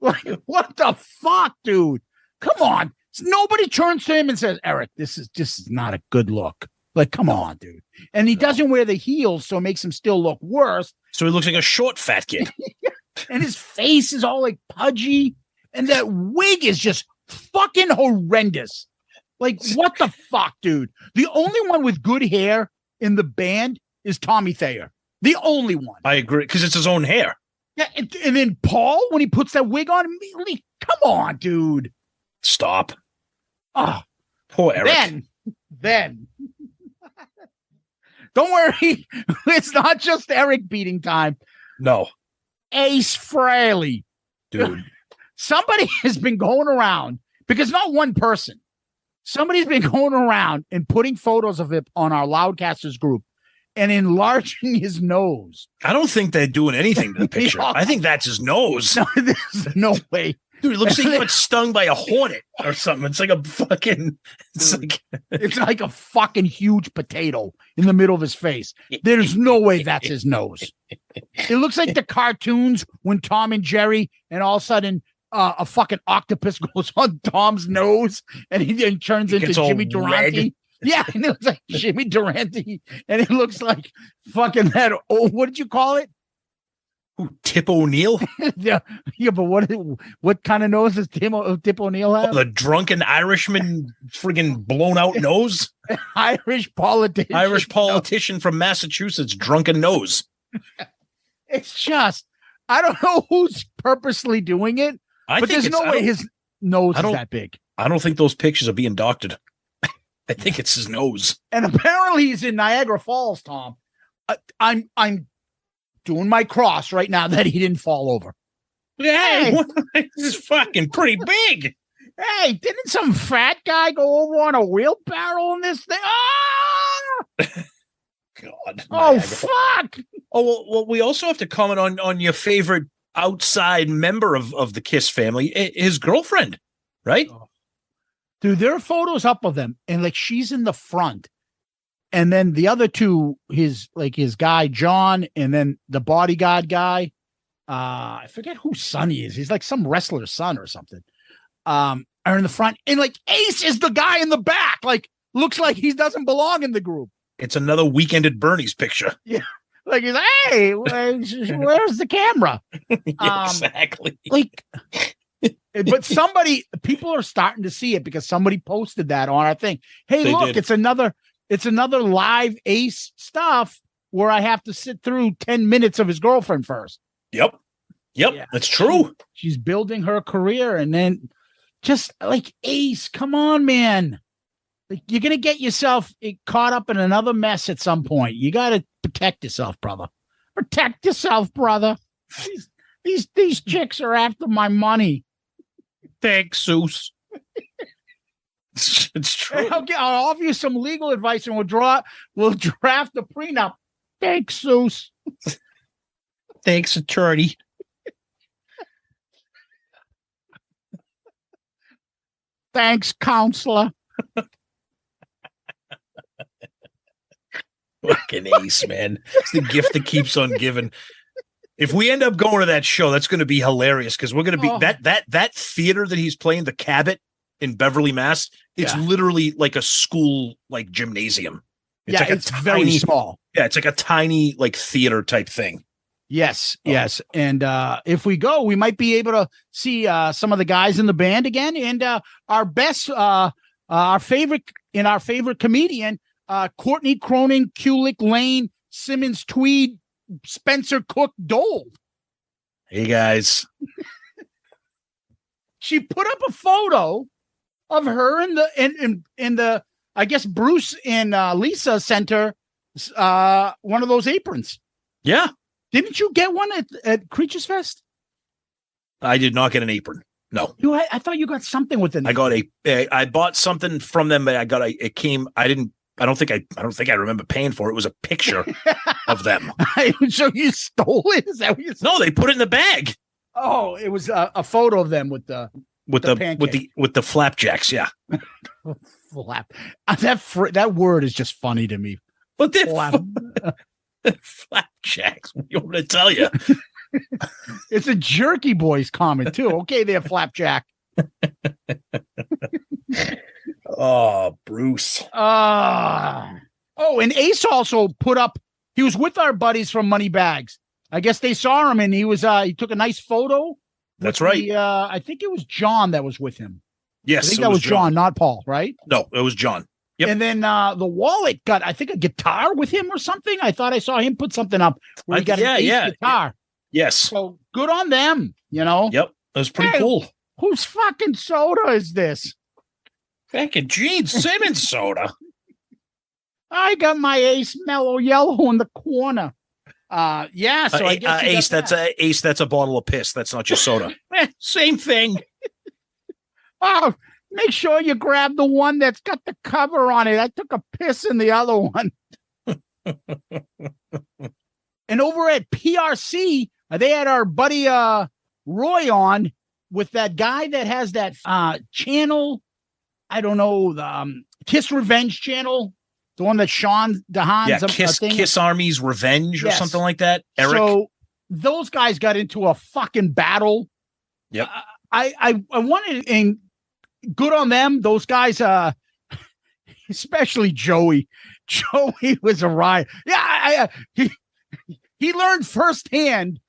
Like, what the fuck, dude? Come on. Nobody turns to him and says, Eric, this is not a good look. Like, come on, dude. And he doesn't wear the heels, so it makes him still look worse. So he looks like a short, fat kid. And his face is all like pudgy. And that wig is just fucking horrendous. Like, what the fuck, dude? The only one with good hair in the band is Tommy Thayer. The only one. I agree, because it's his own hair. Yeah, and then Paul, when he puts that wig on, immediately, come on, dude. Stop. Oh, poor Eric. Then. Don't worry. It's not just Eric beating time. No. Ace Frehley. Dude. Somebody has been going around, because not one person. Somebody's been going around and putting photos of him on our Loudcasters group and enlarging his nose. I don't think they're doing anything to the picture. I think that's his nose. No, there's no way. Dude, it looks like he got stung by a hornet or something. It's like a fucking... It's like a fucking huge potato in the middle of his face. There's no way that's his nose. It looks like the cartoons when Tom and Jerry, and all of a sudden a fucking octopus goes on Tom's nose and he then turns into Jimmy Durante. Red. Yeah, and it looks like Jimmy Durante, and it looks like fucking that. Oh, what did you call it? Ooh, Tip O'Neill? yeah, but what kind of nose does Tip O'Neill have? Oh, the drunken Irishman, friggin' blown out nose. Irish politician from Massachusetts, drunken nose. It's just, I don't know who's purposely doing it, but there's no way his nose is that big. I don't think those pictures are being doctored. I think it's his nose. And apparently he's in Niagara Falls, Tom. I'm doing my cross right now that he didn't fall over. Hey, this is fucking pretty big. Hey, didn't some fat guy go over on a wheelbarrow in this thing? Ah! God. Oh, fuck. Oh, well, we also have to comment on your favorite outside member of the Kiss family, his girlfriend, right? Dude, there are photos up of them, and like she's in the front. And then the other two, his guy, John, and then the bodyguard guy. I forget whose son he is. He's like some wrestler's son or something. Are in the front. And like Ace is the guy in the back. Like, looks like he doesn't belong in the group. It's another Weekend at Bernie's picture. Yeah. Like, he's like, hey, where's the camera? Exactly. Like, But people are starting to see it because somebody posted that on our thing. Hey, They look, did. it's another live Ace stuff where I have to sit through 10 minutes of his girlfriend first. Yep. Yeah. That's true. She's building her career, and then just like Ace, come on, man. Like, you're gonna get yourself caught up in another mess at some point. You gotta protect yourself, brother. Protect yourself, brother. These chicks are after my money. Thanks, Zeus. It's true. I'll offer you some legal advice, and we'll draft the prenup. Thanks, Zeus. Thanks, attorney. Thanks, counselor. Fucking Ace, man. It's the gift that keeps on giving. If we end up going to that show, that's going to be hilarious because we're going to be that theater that he's playing, the Cabot in Beverly, Mass. It's literally like a school like gymnasium. It's like it's very small. Yeah, it's like a tiny like theater type thing. Yes. And if we go, we might be able to see some of the guys in the band again. And our favorite comedian, Courtney Cronin, Kulick, Lane, Simmons, Tweed, Spencer Cook, Dole. Hey guys. She put up a photo of her in the I guess Bruce and Lisa Center, one of those aprons. Yeah. Didn't you get one at Creatures Fest? I did not get an apron. No. I thought you got something with it. I bought something from them, but I don't think I remember paying for it. It was a picture of them. So you stole it? Is that what you said? No, they put it in the bag. Oh, it was a photo of them with the flapjacks. Yeah. Flap. That word is just funny to me. But they're flapjacks. What do you want me to tell you? It's a Jerky Boys comment too. Okay, they're flapjack. Oh, Bruce. And Ace also put up. He was with our buddies from Money Bags. I guess they saw him, and he took a nice photo. That's right. I think it was John that was with him. Yes, I think that was John, not Paul, right? No, it was John. Yep. And then the Wallet got, I think, a guitar with him or something. I thought I saw him put something up where he got an Ace guitar. Yes. So good on them, you know? Yep. That was pretty cool. Whose fucking soda is this? Fucking Gene Simmons soda. I got my Ace Mellow Yellow in the corner. So I guess Ace, that's a bottle of piss. That's not your soda. Same thing. Oh, make sure you grab the one that's got the cover on it. I took a piss in the other one. And over at PRC, they had our buddy Roy on with that guy that has that channel. I don't know, the Kiss Revenge channel, the one that Sean DeHaan's Kiss Army's Revenge or something like that. Eric. So those guys got into a fucking battle. Yep. I wanted, and good on them. Those guys, especially Joey. Joey was a riot. Yeah, he learned firsthand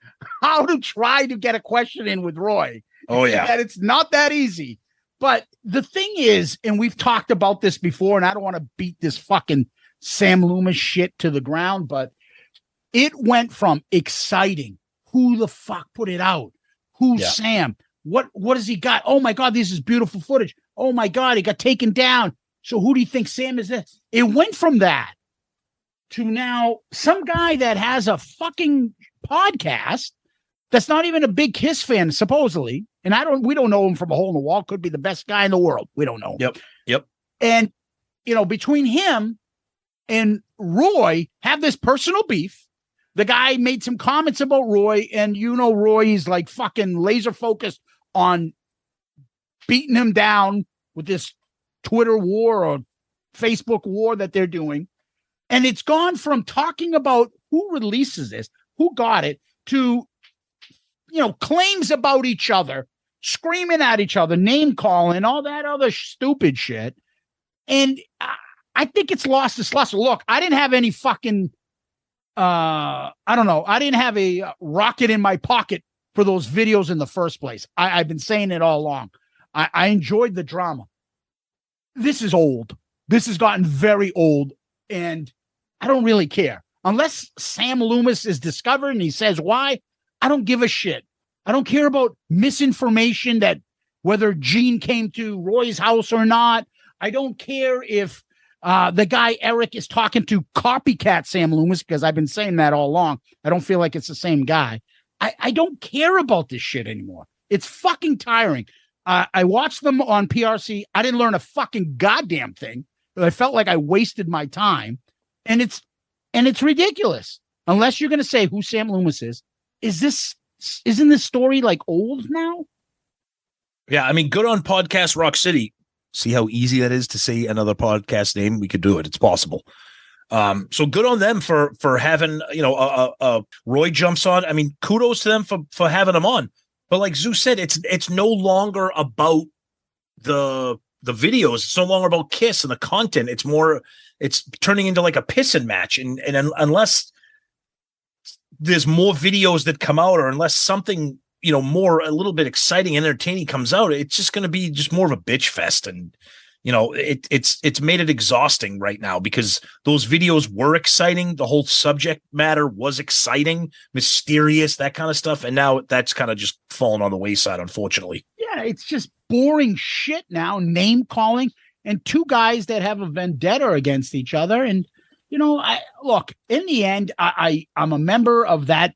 how to try to get a question in with Roy. Oh yeah, that it's not that easy. But the thing is, and we've talked about this before, and I don't want to beat this fucking Sam Loomis shit to the ground, but it went from exciting. Who the fuck put it out? Who's Sam? What has he got? Oh my God, this is beautiful footage. Oh my God, he got taken down. So who do you think Sam is? It went from that to now some guy that has a fucking podcast that's not even a big Kiss fan, supposedly. And we don't know him from a hole in the wall. Could be the best guy in the world. We don't know. Yep. And, between him and Roy have this personal beef. The guy made some comments about Roy, and Roy is like fucking laser focused on beating him down with this Twitter war or Facebook war that they're doing. And it's gone from talking about who releases this, who got it, to, claims about each other, screaming at each other, name calling, all that other stupid shit. And I think it's lost its luster. Look, I didn't have any fucking, I don't know. I didn't have a rocket in my pocket for those videos in the first place. I've been saying it all along. I enjoyed the drama. This is old. This has gotten very old, and I don't really care. Unless Sam Loomis is discovered and he says why, I don't give a shit. I don't care about misinformation that whether Gene came to Roy's house or not. I don't care if the guy Eric is talking to copycat Sam Loomis, because I've been saying that all along. I don't feel like it's the same guy. I don't care about this shit anymore. It's fucking tiring. I watched them on PRC. I didn't learn a fucking goddamn thing. I felt like I wasted my time, and it's ridiculous. Unless you're going to say who Sam Loomis is. Isn't this story like old now? Yeah, I mean, good on Podcast Rock City. See how easy that is to say another podcast name? We could do it. It's possible. So good on them for having, Roy jumps on. I mean, kudos to them for having him on. But like Zeus said, it's no longer about the videos. It's no longer about Kiss and the content. It's turning into like a pissing match. And unless there's more videos that come out, or unless something, more, a little bit exciting and entertaining comes out, it's just going to be just more of a bitch fest. And, it's made it exhausting right now, because those videos were exciting. The whole subject matter was exciting, mysterious, that kind of stuff. And now that's kind of just fallen on the wayside, unfortunately. Yeah, it's just boring shit now, name calling, and two guys that have a vendetta against each other. And, look, in the end, I'm a member of that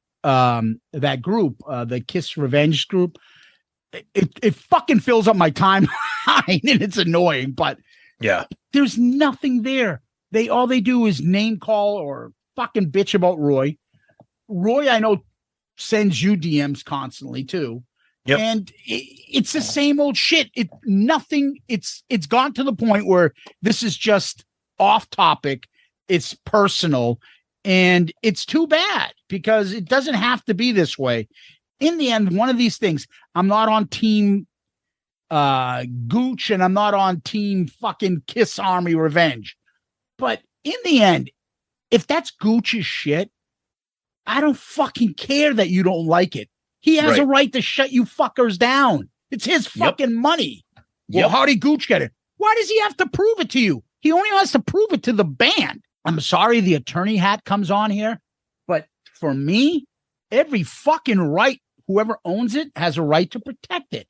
group, the Kiss Revenge group. It fucking fills up my timeline, and it's annoying, but yeah, there's nothing there. All they do is name call or fucking bitch about Roy. Roy, I know, sends you DMs constantly too. Yep. And it's the same old shit. It's gone to the point where this is just off topic. It's personal, and it's too bad, because it doesn't have to be this way. In the end, one of these things, I'm not on team Gooch, and I'm not on team fucking Kiss Army Revenge. But in the end, if that's Gooch's shit, I don't fucking care that you don't like it. He has a right to shut you fuckers down. It's his fucking money. Well, how did Gooch get it? Why does he have to prove it to you? He only has to prove it to the band. I'm sorry the attorney hat comes on here, but for me, every fucking right, whoever owns it has a right to protect it.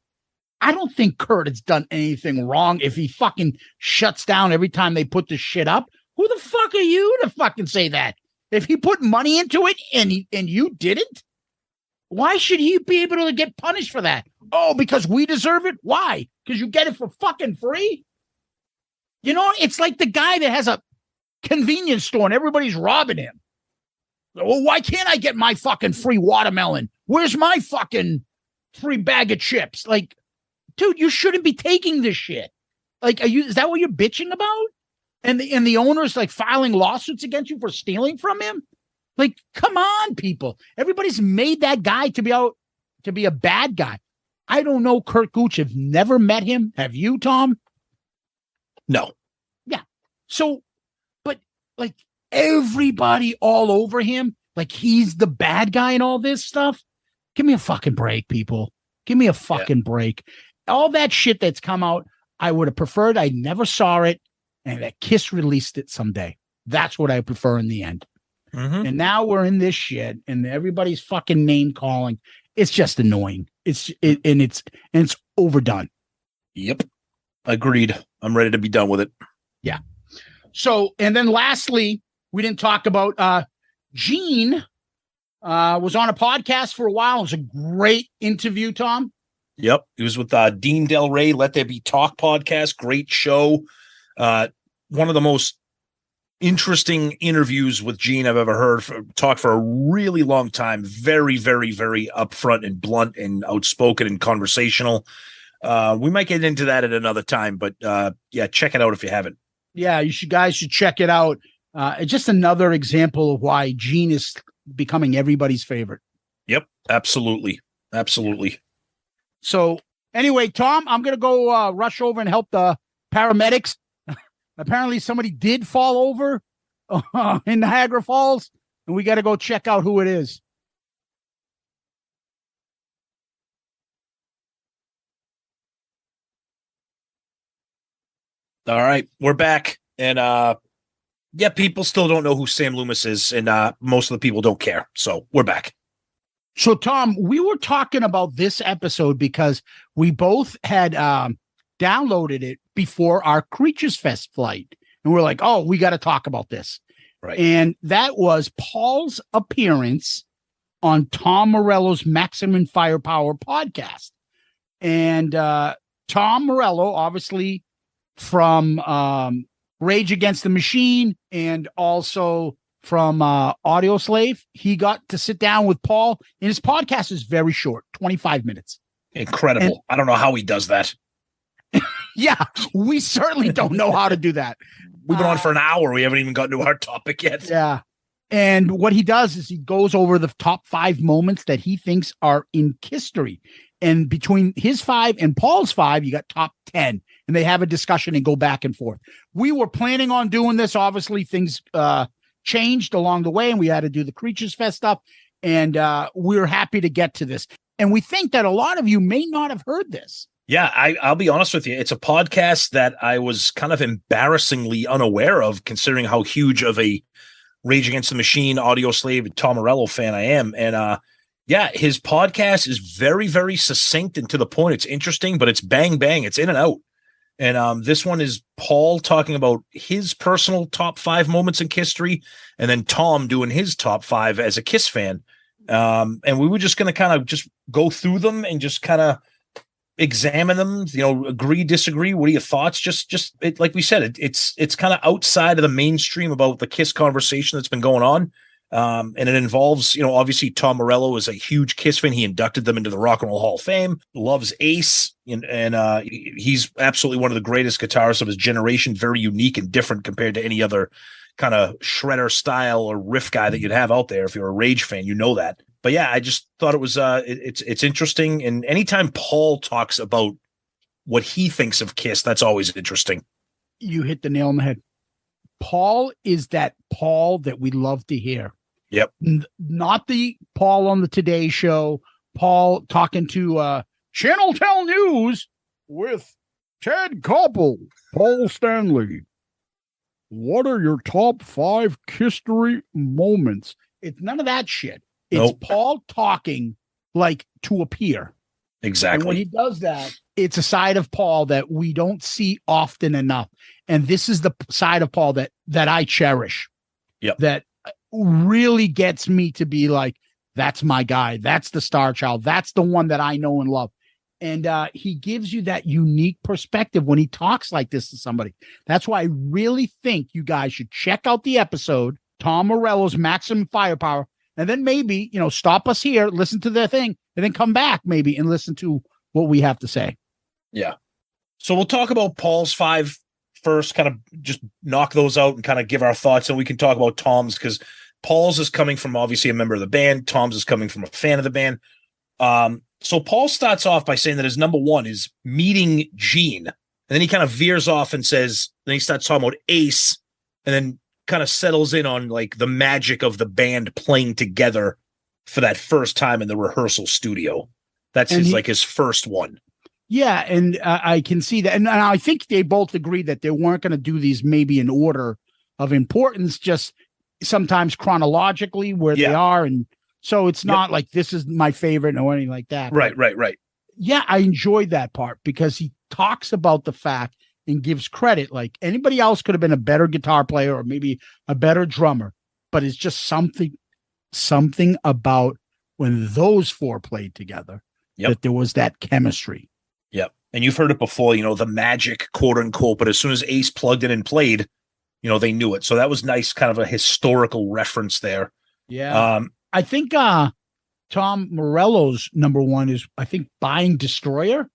I don't think Kurt has done anything wrong if he fucking shuts down every time they put the shit up. Who the fuck are you to fucking say that? If he put money into it and you didn't, why should he be able to get punished for that? Oh, because we deserve it? Why? Because you get it for fucking free? It's like the guy that has a convenience store and everybody's robbing him. Well, why can't I get my fucking free watermelon? Where's my fucking free bag of chips? Like, dude, you shouldn't be taking this shit. Like, is that what you're bitching about? And the owner's like filing lawsuits against you for stealing from him? Like, come on, people. Everybody's made that guy to be a bad guy. I don't know Kurt Gooch. I've never met him. Have you, Tom? No. Yeah. So, but like everybody all over him, like he's the bad guy and all this stuff. Give me a fucking break, people. Give me a fucking break. All that shit that's come out, I would have preferred I never saw it, and that Kiss released it someday. That's what I prefer in the end. Mm-hmm. And now we're in this shit, and everybody's fucking name calling. It's just annoying. It's overdone. Yep. Agreed. I'm ready to be done with it. Yeah. So, and then lastly, we didn't talk about Gene was on a podcast for a while. It was a great interview, Tom. Yep. He was with Dean Del Rey, Let There Be Talk podcast. Great show. One of the most interesting interviews with Gene I've ever heard. Talk for a really long time. Very, very, very upfront and blunt and outspoken and conversational. We might get into that at another time, but check it out if you haven't. Yeah, guys should check it out. It's just another example of why Gene is becoming everybody's favorite. Yep, absolutely. Absolutely. So anyway, Tom, I'm going to go rush over and help the paramedics. Apparently somebody did fall over in Niagara Falls, and we got to go check out who it is. All right, we're back, and yeah, people still don't know who Sam Loomis is, and most of the people don't care. So we're back. So, Tom, we were talking about this episode because we both had downloaded it before our Creatures Fest flight, and we're like, "Oh, we got to talk about this." Right, and that was Paul's appearance on Tom Morello's Maximum Firepower podcast, and Tom Morello, obviously from Rage Against the Machine and also from Audioslave. He got to sit down with Paul, and his podcast is very short, 25 minutes. incredible. And I don't know how he does that. Yeah, we certainly don't know how to do that. We've been on for an hour. We haven't even gotten to our topic yet. Yeah. And what he does is he goes over the top 5 moments that he thinks are in KISStory. And between his 5 and Paul's 5, you got top 10. And they have a discussion and go back and forth. We were planning on doing this. Obviously, things changed along the way, and we had to do the Creatures Fest stuff. And we're happy to get to this. And we think that a lot of you may not have heard this. Yeah, I'll be honest with you. It's a podcast that I was kind of embarrassingly unaware of, considering how huge of a Rage Against the Machine, Audioslave, and Tom Morello fan I am. And yeah, his podcast is very, very succinct and to the point. It's interesting, but it's bang, bang. It's in and out. And this one is Paul talking about his personal top 5 moments in KISStory, and then Tom doing his top 5 as a Kiss fan. And we were just going to kind of just go through them and just kind of examine them, agree, disagree. What are your thoughts? Just like we said, it's kind of outside of the mainstream about the Kiss conversation that's been going on. And it involves, obviously Tom Morello is a huge Kiss fan. He inducted them into the Rock and Roll Hall of Fame, loves Ace, and he's absolutely one of the greatest guitarists of his generation, very unique and different compared to any other kind of shredder style or riff guy that you'd have out there. If you're a Rage fan, that. But yeah, I just thought it was it's interesting. And anytime Paul talks about what he thinks of Kiss, that's always interesting. You hit the nail on the head. Paul is that Paul that we love to hear. Yep. Not the Paul on the Today Show, Paul talking to Channel 10 News with Ted Koppel, Paul Stanley. What are your top 5 KISStory moments? It's none of that shit. It's Paul talking like to a peer. Exactly. And when he does that, it's a side of Paul that we don't see often enough. And this is the side of Paul that I cherish. Yep. That really gets me to be like, that's my guy. That's the star child. That's the one that I know and love. And he gives you that unique perspective when he talks like this to somebody. That's why I really think you guys should check out the episode, Tom Morello's Maximum Firepower, and then maybe, stop us here, listen to their thing, and then come back maybe and listen to what we have to say. Yeah. So we'll talk about Paul's 5 first, kind of just knock those out and kind of give our thoughts, and we can talk about Tom's, because Paul's is coming from obviously a member of the band. Tom's is coming from a fan of the band. So Paul starts off by saying that his number 1 is meeting Gene. And then he kind of veers off and says, then he starts talking about Ace, and then kind of settles in on like the magic of the band playing together for that first time in the rehearsal studio. That's his first one. Yeah. And I can see that. And I think they both agreed that they weren't going to do these maybe in order of importance, just sometimes chronologically where they are. And so it's not like this is my favorite or anything like that. Right. Yeah. I enjoyed that part because he talks about the fact and gives credit. Like anybody else could have been a better guitar player or maybe a better drummer, but it's just something about when those 4 played together that there was that chemistry. Yep. And you've heard it before, the magic, quote unquote, but as soon as Ace plugged in and played, they knew it. So that was nice, kind of a historical reference there. Yeah. I think Tom Morello's number 1 is, I think, Buying Destroyer.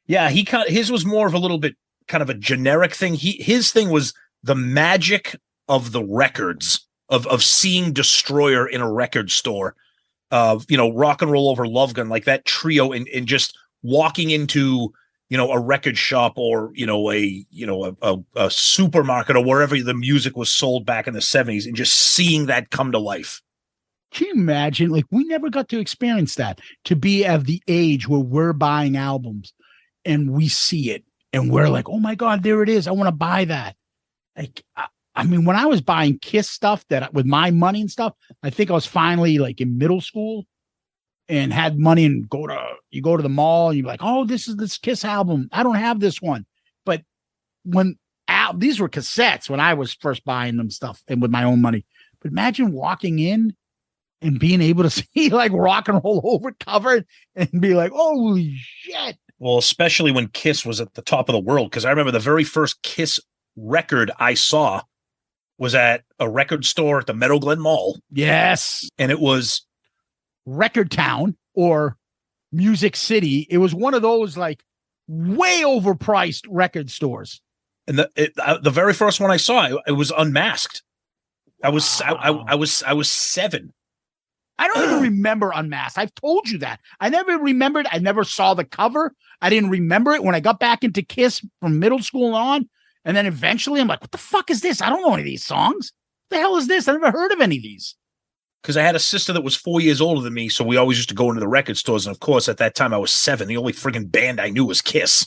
Yeah, his was more of a little bit kind of a generic thing. His thing was the magic of the records, of seeing Destroyer in a record store, of Rock and Roll Over Love Gun, like that trio, and just walking into a record shop or a supermarket or wherever the music was sold back in the 70s, and just seeing that come to life. Can you imagine? Like, we never got to experience that, to be of the age where we're buying albums and we see it and we're like, oh my God, there it is. I want to buy that. Like, I mean, when I was buying Kiss stuff with my money and stuff, I think I was finally like in middle school and had money and you go to the mall and you're like, oh, this is this Kiss album. I don't have this one. But these were cassettes when I was first buying them stuff and with my own money. But imagine walking in and being able to see like Rock and Roll over covered and be like, holy shit. Well, especially when Kiss was at the top of the world, because I remember the very first Kiss record I saw was at a record store at the Meadow Glen Mall. Yes. And it was Record Town or Music City. It was one of those like way overpriced record stores. And the very first one I saw, it was Unmasked. I was 7. I don't even remember Unmasked. I've told you that. I never remembered. I never saw the cover. I didn't remember it when I got back into Kiss from middle school on. And then eventually I'm like, what the fuck is this? I don't know any of these songs. What the hell is this? I never heard of any of these. Because I had a sister that was 4 years older than me. So we always used to go into the record stores. And of course, at that time I was 7. The only freaking band I knew was Kiss.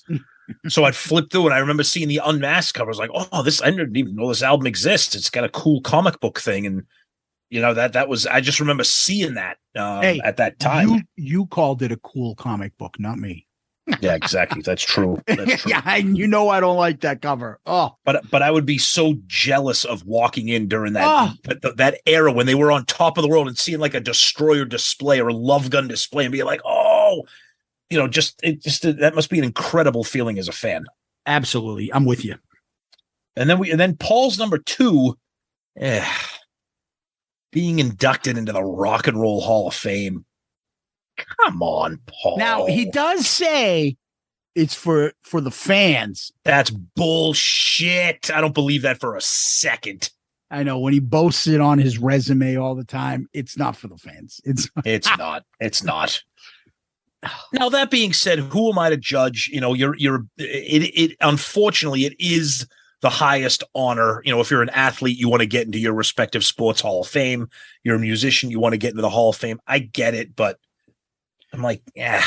So I'd flip through and I remember seeing the Unmasked cover. I was like, oh, I didn't even know this album exists. It's got a cool comic book thing. And that was, I just remember seeing that at that time. You called it a cool comic book, not me. Yeah, exactly. That's true. That's true. Yeah, and I don't like that cover. Oh, but I would be so jealous of walking in during that era when they were on top of the world and seeing like a Destroyer display or a Love Gun display and be like, oh, that must be an incredible feeling as a fan. Absolutely, I'm with you. And then Paul's number 2. Being inducted into the Rock and Roll Hall of Fame. Come on, Paul. Now, he does say it's for the fans. That's bullshit. I don't believe that for a second. I know when he boasts it on his resume all the time, it's not for the fans. It's not. It's not. Now, that being said, who am I to judge? Unfortunately, it is the highest honor. If you're an athlete, you want to get into your respective sports Hall of Fame. You're a musician, you want to get into the Hall of Fame. I get it, but I'm like, yeah.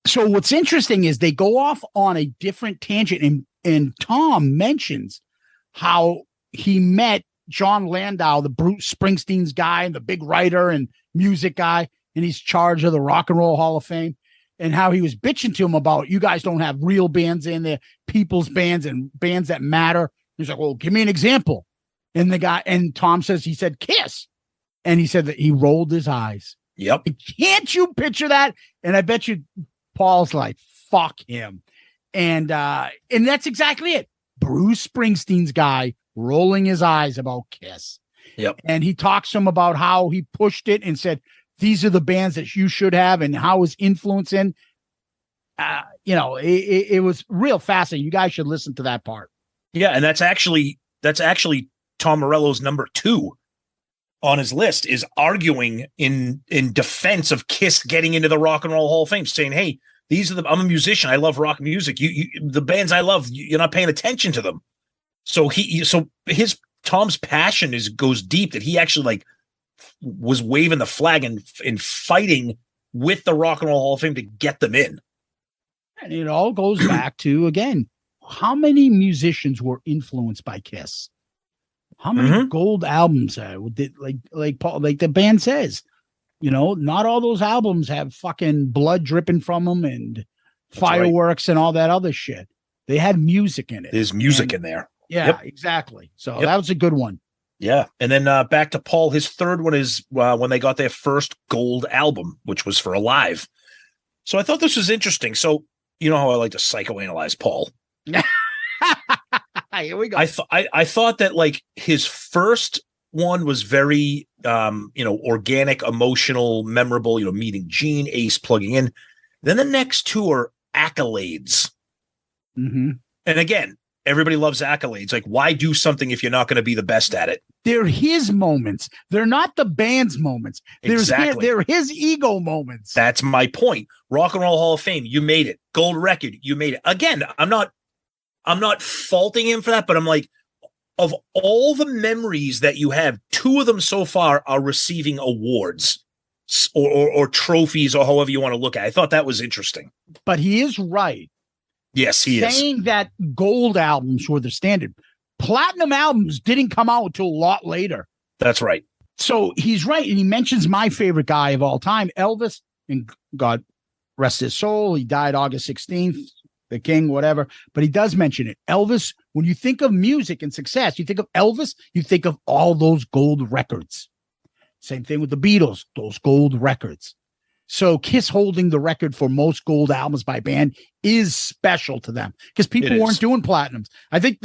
So what's interesting is they go off on a different tangent, and Tom mentions how he met John Landau, the Bruce Springsteen's guy and the big writer and music guy, and he's charged of the Rock and Roll Hall of Fame, and how he was bitching to him about, you guys don't have real bands in there, people's bands and bands that matter. He's like, well, give me an example. And Tom says, he said, Kiss. And he said that he rolled his eyes. Yep. Can't you picture that? And I bet you Paul's like, fuck him. And that's exactly it. Bruce Springsteen's guy rolling his eyes about Kiss. Yep. And he talks to him about how he pushed it and said, these are the bands that you should have and how his influence in, it was real fascinating. You guys should listen to that part. Yeah. And that's actually Tom Morello's number 2 on his list, is arguing in defense of Kiss getting into the Rock and Roll Hall of Fame, saying, hey, I'm a musician. I love rock music. The bands I love, you're not paying attention to them. So Tom's passion goes deep, that he actually like was waving the flag and fighting with the Rock and Roll Hall of Fame to get them in. And it all goes back to, again, how many musicians were influenced by Kiss? How many gold albums like Paul, like the band says, not all those albums have fucking blood dripping from them and fireworks and all that other shit. They had music in it. There's music in there. Yeah, exactly. So that was a good one. Yeah. And then back to Paul, his third one is when they got their first gold album, which was for Alive. So I thought this was interesting. So you know how I like to psychoanalyze Paul. Here we go. I thought that like his first one was very organic, emotional, memorable, meeting Gene, Ace, plugging in. Then the next 2 are accolades. Mm-hmm. And again, everybody loves accolades. Like, why do something if you're not going to be the best at it? They're his moments. They're not the band's moments. Exactly. They're his ego moments. That's my point. Rock and Roll Hall of Fame, you made it. Gold record, you made it. Again, I'm not faulting him for that, but I'm like, of all the memories that you have, 2 of them so far are receiving awards or trophies or however you want to look at it. I thought that was interesting. But he is right Yes, he is. Saying that gold albums were the standard. Platinum albums didn't come out until a lot later. That's right. So he's right. And he mentions my favorite guy of all time, Elvis, and God rest his soul. He died August 16th, the king, whatever. But he does mention it. Elvis, when you think of music and success, you think of Elvis, you think of all those gold records. Same thing with the Beatles, those gold records. So Kiss holding the record for most gold albums by band is special to them because people weren't doing platinums. I think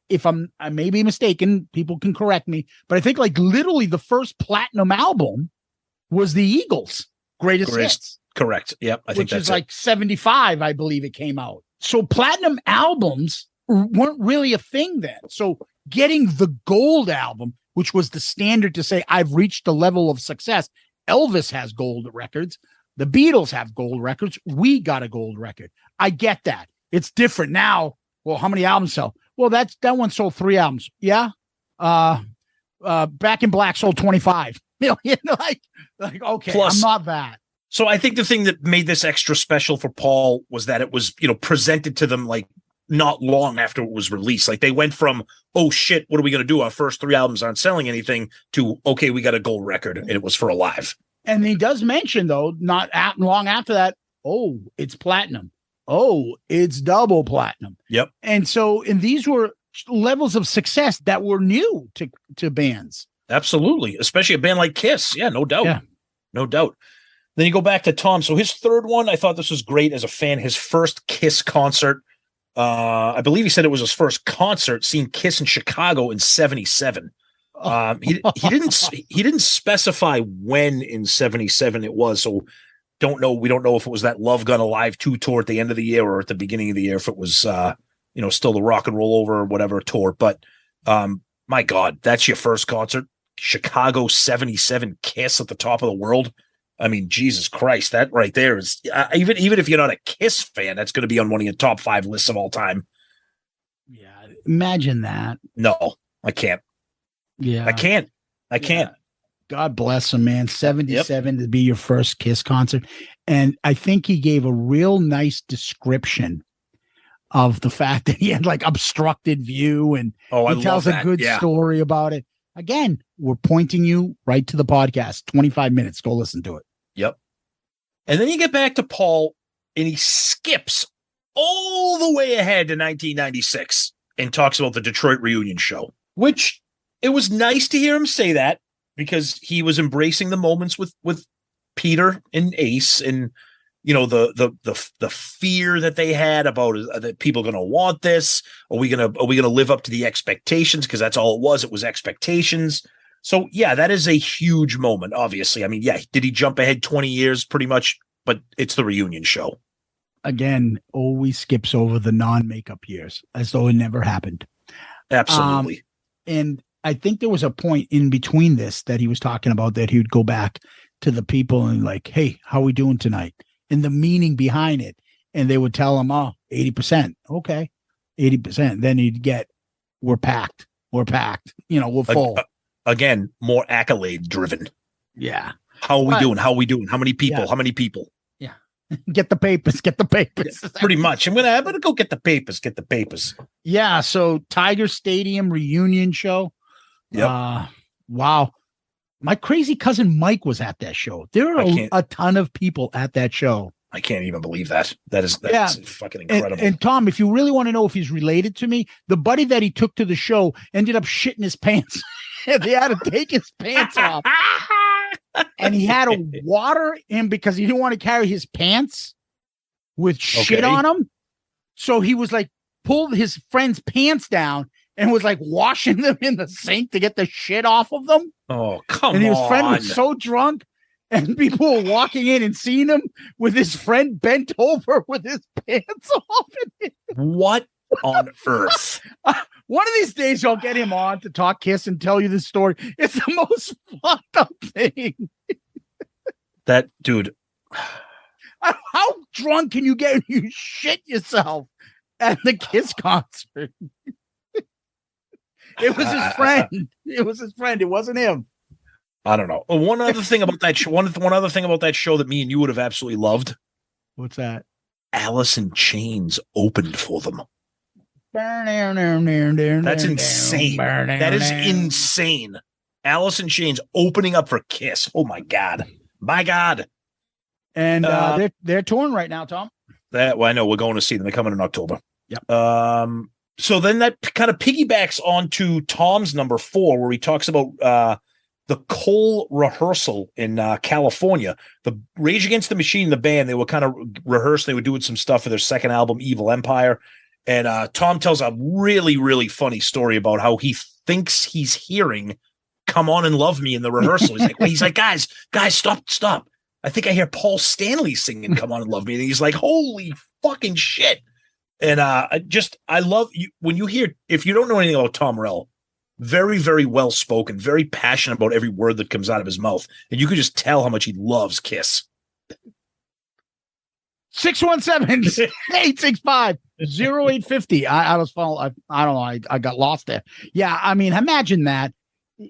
if I may be mistaken, people can correct me, but I think like literally the first platinum album was the Eagles' greatest hits. Correct. Yep. I think which is like 75, I believe it came out. So platinum albums weren't really a thing then. So getting the gold album, which was the standard to say, I've reached the level of success. Elvis has gold records. The Beatles have gold records. We got a gold record. I get that. It's different now. Well, how many albums sell? Well, that one sold 3 albums. Yeah. Back in Black sold 25 million. like okay, plus, I'm not that. So I think the thing that made this extra special for Paul was that it was, presented to them like not long after it was released. Like they went from, oh shit, what are we going to do? Our first 3 albums aren't selling anything to, okay, we got a gold record and it was for Alive. And he does mention though, not long after that, oh, it's platinum. Oh, it's double platinum. Yep. And these were levels of success that were new to bands. Absolutely. Especially a band like Kiss. Yeah, no doubt. Yeah. No doubt. Then you go back to Tom. So his third one, I thought this was great as a fan. His first Kiss concert. I believe he said it was his first concert, seeing Kiss in Chicago in 77. He didn't specify when in 77 it was. So we don't know if it was that Love Gun Alive 2 tour at the end of the year or at the beginning of the year, if it was, still the Rock and Roll Over or whatever tour. But my God, that's your first concert. Chicago 77 Kiss at the top of the world. I mean, Jesus Christ, that right there is even if you're not a Kiss fan, that's going to be on one of your top 5 lists of all time. Yeah, imagine that. No, I can't. Yeah, I can't. God bless him, man. 77 to be your first Kiss concert, and I think he gave a real nice description of the fact that he had like obstructed view, and he tells a good story about it. Again, we're pointing you right to the podcast. 25 minutes. Go listen to it. Yep. And then you get back to Paul, and he skips all the way ahead to 1996 and talks about the Detroit reunion show, which it was nice to hear him say that because he was embracing the moments with Peter and Ace and, the fear that they had about that people are going to want this. Are we going to live up to the expectations? Because that's all it was. It was expectations. So yeah, that is a huge moment. Obviously. I mean, yeah. Did he jump ahead 20 years pretty much, but it's the reunion show. Again, always skips over the non-makeup years as though it never happened. Absolutely. And I think there was a point in between this that he was talking about that he would go back to the people and like, hey, how are we doing tonight? And the meaning behind it. And they would tell him, 80%. Okay. 80%. Then he'd get, we're packed. We're full. Again, more accolade driven. Yeah. How are we doing? How are we doing? How many people? Yeah. How many people? Yeah. Get the papers. Yeah, pretty much. I'm gonna go get the papers. Yeah. So Tiger Stadium reunion show. Yeah. Wow. My crazy cousin Mike was at that show. There are a ton of people at that show. I can't even believe that. That's fucking incredible. And Tom, if you really want to know if he's related to me, the buddy that he took to the show ended up shitting his pants. They had to take his pants off. And he had to water him because he didn't want to carry his pants with shit on him. So he was like, pulled his friend's pants down and was like washing them in the sink to get the shit off of them. Oh, come on. And his friend was so drunk, and people were walking in and seeing him with his friend bent over with his pants off. What on earth? One of these days, I'll get him on to talk Kiss and tell you this story. It's the most fucked up thing. That dude. How drunk can you get when you shit yourself at the Kiss concert? It was his friend. It was his friend. It wasn't him. I don't know. One other thing about that show. One other thing about that show that me and you would have absolutely loved. What's that? Alice in Chains opened for them. That's insane. That is insane. Alice in Chains opening up for Kiss. Oh my God. My God. And they're touring right now, Tom. I know we're going to see them. They're coming in October. Yep. So then that kind of piggybacks onto Tom's number 4, where he talks about the Cole rehearsal in California. The Rage Against the Machine, the band, they were kind of rehearsing. They were doing some stuff for their second album, Evil Empire. And Tom tells a really, really funny story about how he thinks he's hearing "Come On and Love Me" in the rehearsal. He's like, guys, stop. I think I hear Paul Stanley singing "Come On and Love Me." And he's like, holy fucking shit. And I love you when you hear, if you don't know anything about Tom Morello, very, very well spoken, very passionate about every word that comes out of his mouth. And you could just tell how much he loves Kiss. 617-865-0850. I was following. I don't know. I got lost there. Yeah. I mean, imagine that.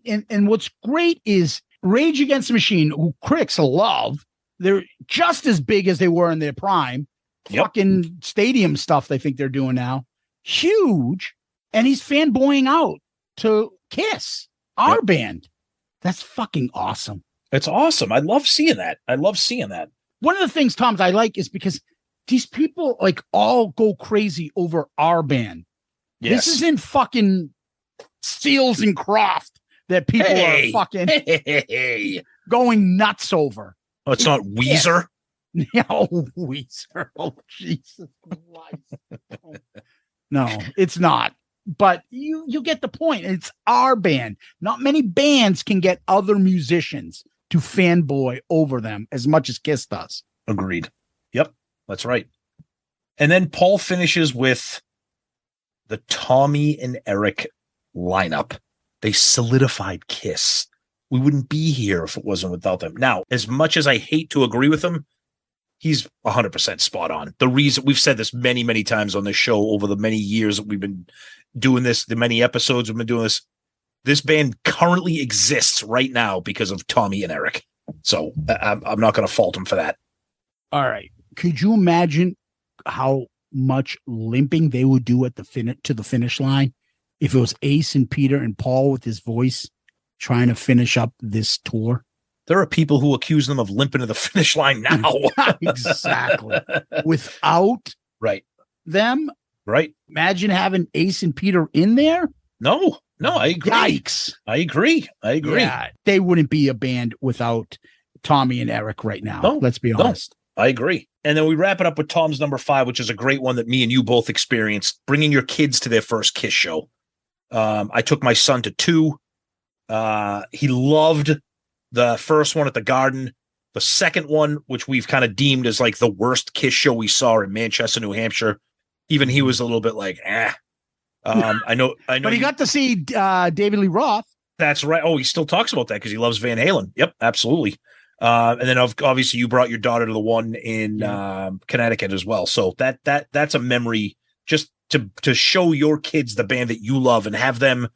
And what's great is Rage Against the Machine, who critics love, they're just as big as they were in their prime. Yep. Fucking stadium stuff they think they're doing now. Huge. And he's fanboying out to Kiss, our band. That's fucking awesome. It's awesome. I love seeing that. One of the things, Tom, I like is because these people like all go crazy over our band. Yes. This isn't fucking Seals and Croft that people are fucking going nuts over. Oh, it's not Weezer? No, Weezer. Oh, Jesus Christ. No, it's not. But you get the point. It's our band. Not many bands can get other musicians to fanboy over them as much as Kiss does. Agreed. Yep, that's right. And then Paul finishes with the Tommy and Eric lineup. They solidified Kiss. We wouldn't be here if it wasn't without them. Now, as much as I hate to agree with him, he's 100% spot on. The reason we've said this many, many times on this show over the many years that we've been doing this, the many episodes we've been doing this band currently exists right now because of Tommy and Eric. So I'm not going to fault him for that. All right. Could you imagine how much limping they would do at the finish line if it was Ace and Peter and Paul with his voice trying to finish up this tour? There are people who accuse them of limping to the finish line now. Exactly. Without them. Right. Imagine having Ace and Peter in there. No, I agree. Yikes. I agree. Yeah, they wouldn't be a band without Tommy and Eric right now. No, let's be honest. No, I agree. And then we wrap it up with Tom's number 5, which is a great one that me and you both experienced, bringing your kids to their first Kiss show. I took my son to 2. He loved the first one at the Garden. The second one, which we've kind of deemed as like the worst Kiss show we saw in Manchester, New Hampshire. Even he was a little bit like, I know. But he got to see David Lee Roth. That's right. Oh, he still talks about that because he loves Van Halen. Yep, absolutely. And then obviously you brought your daughter to the one in Connecticut as well. So that's a memory just to show your kids the band that you love and have them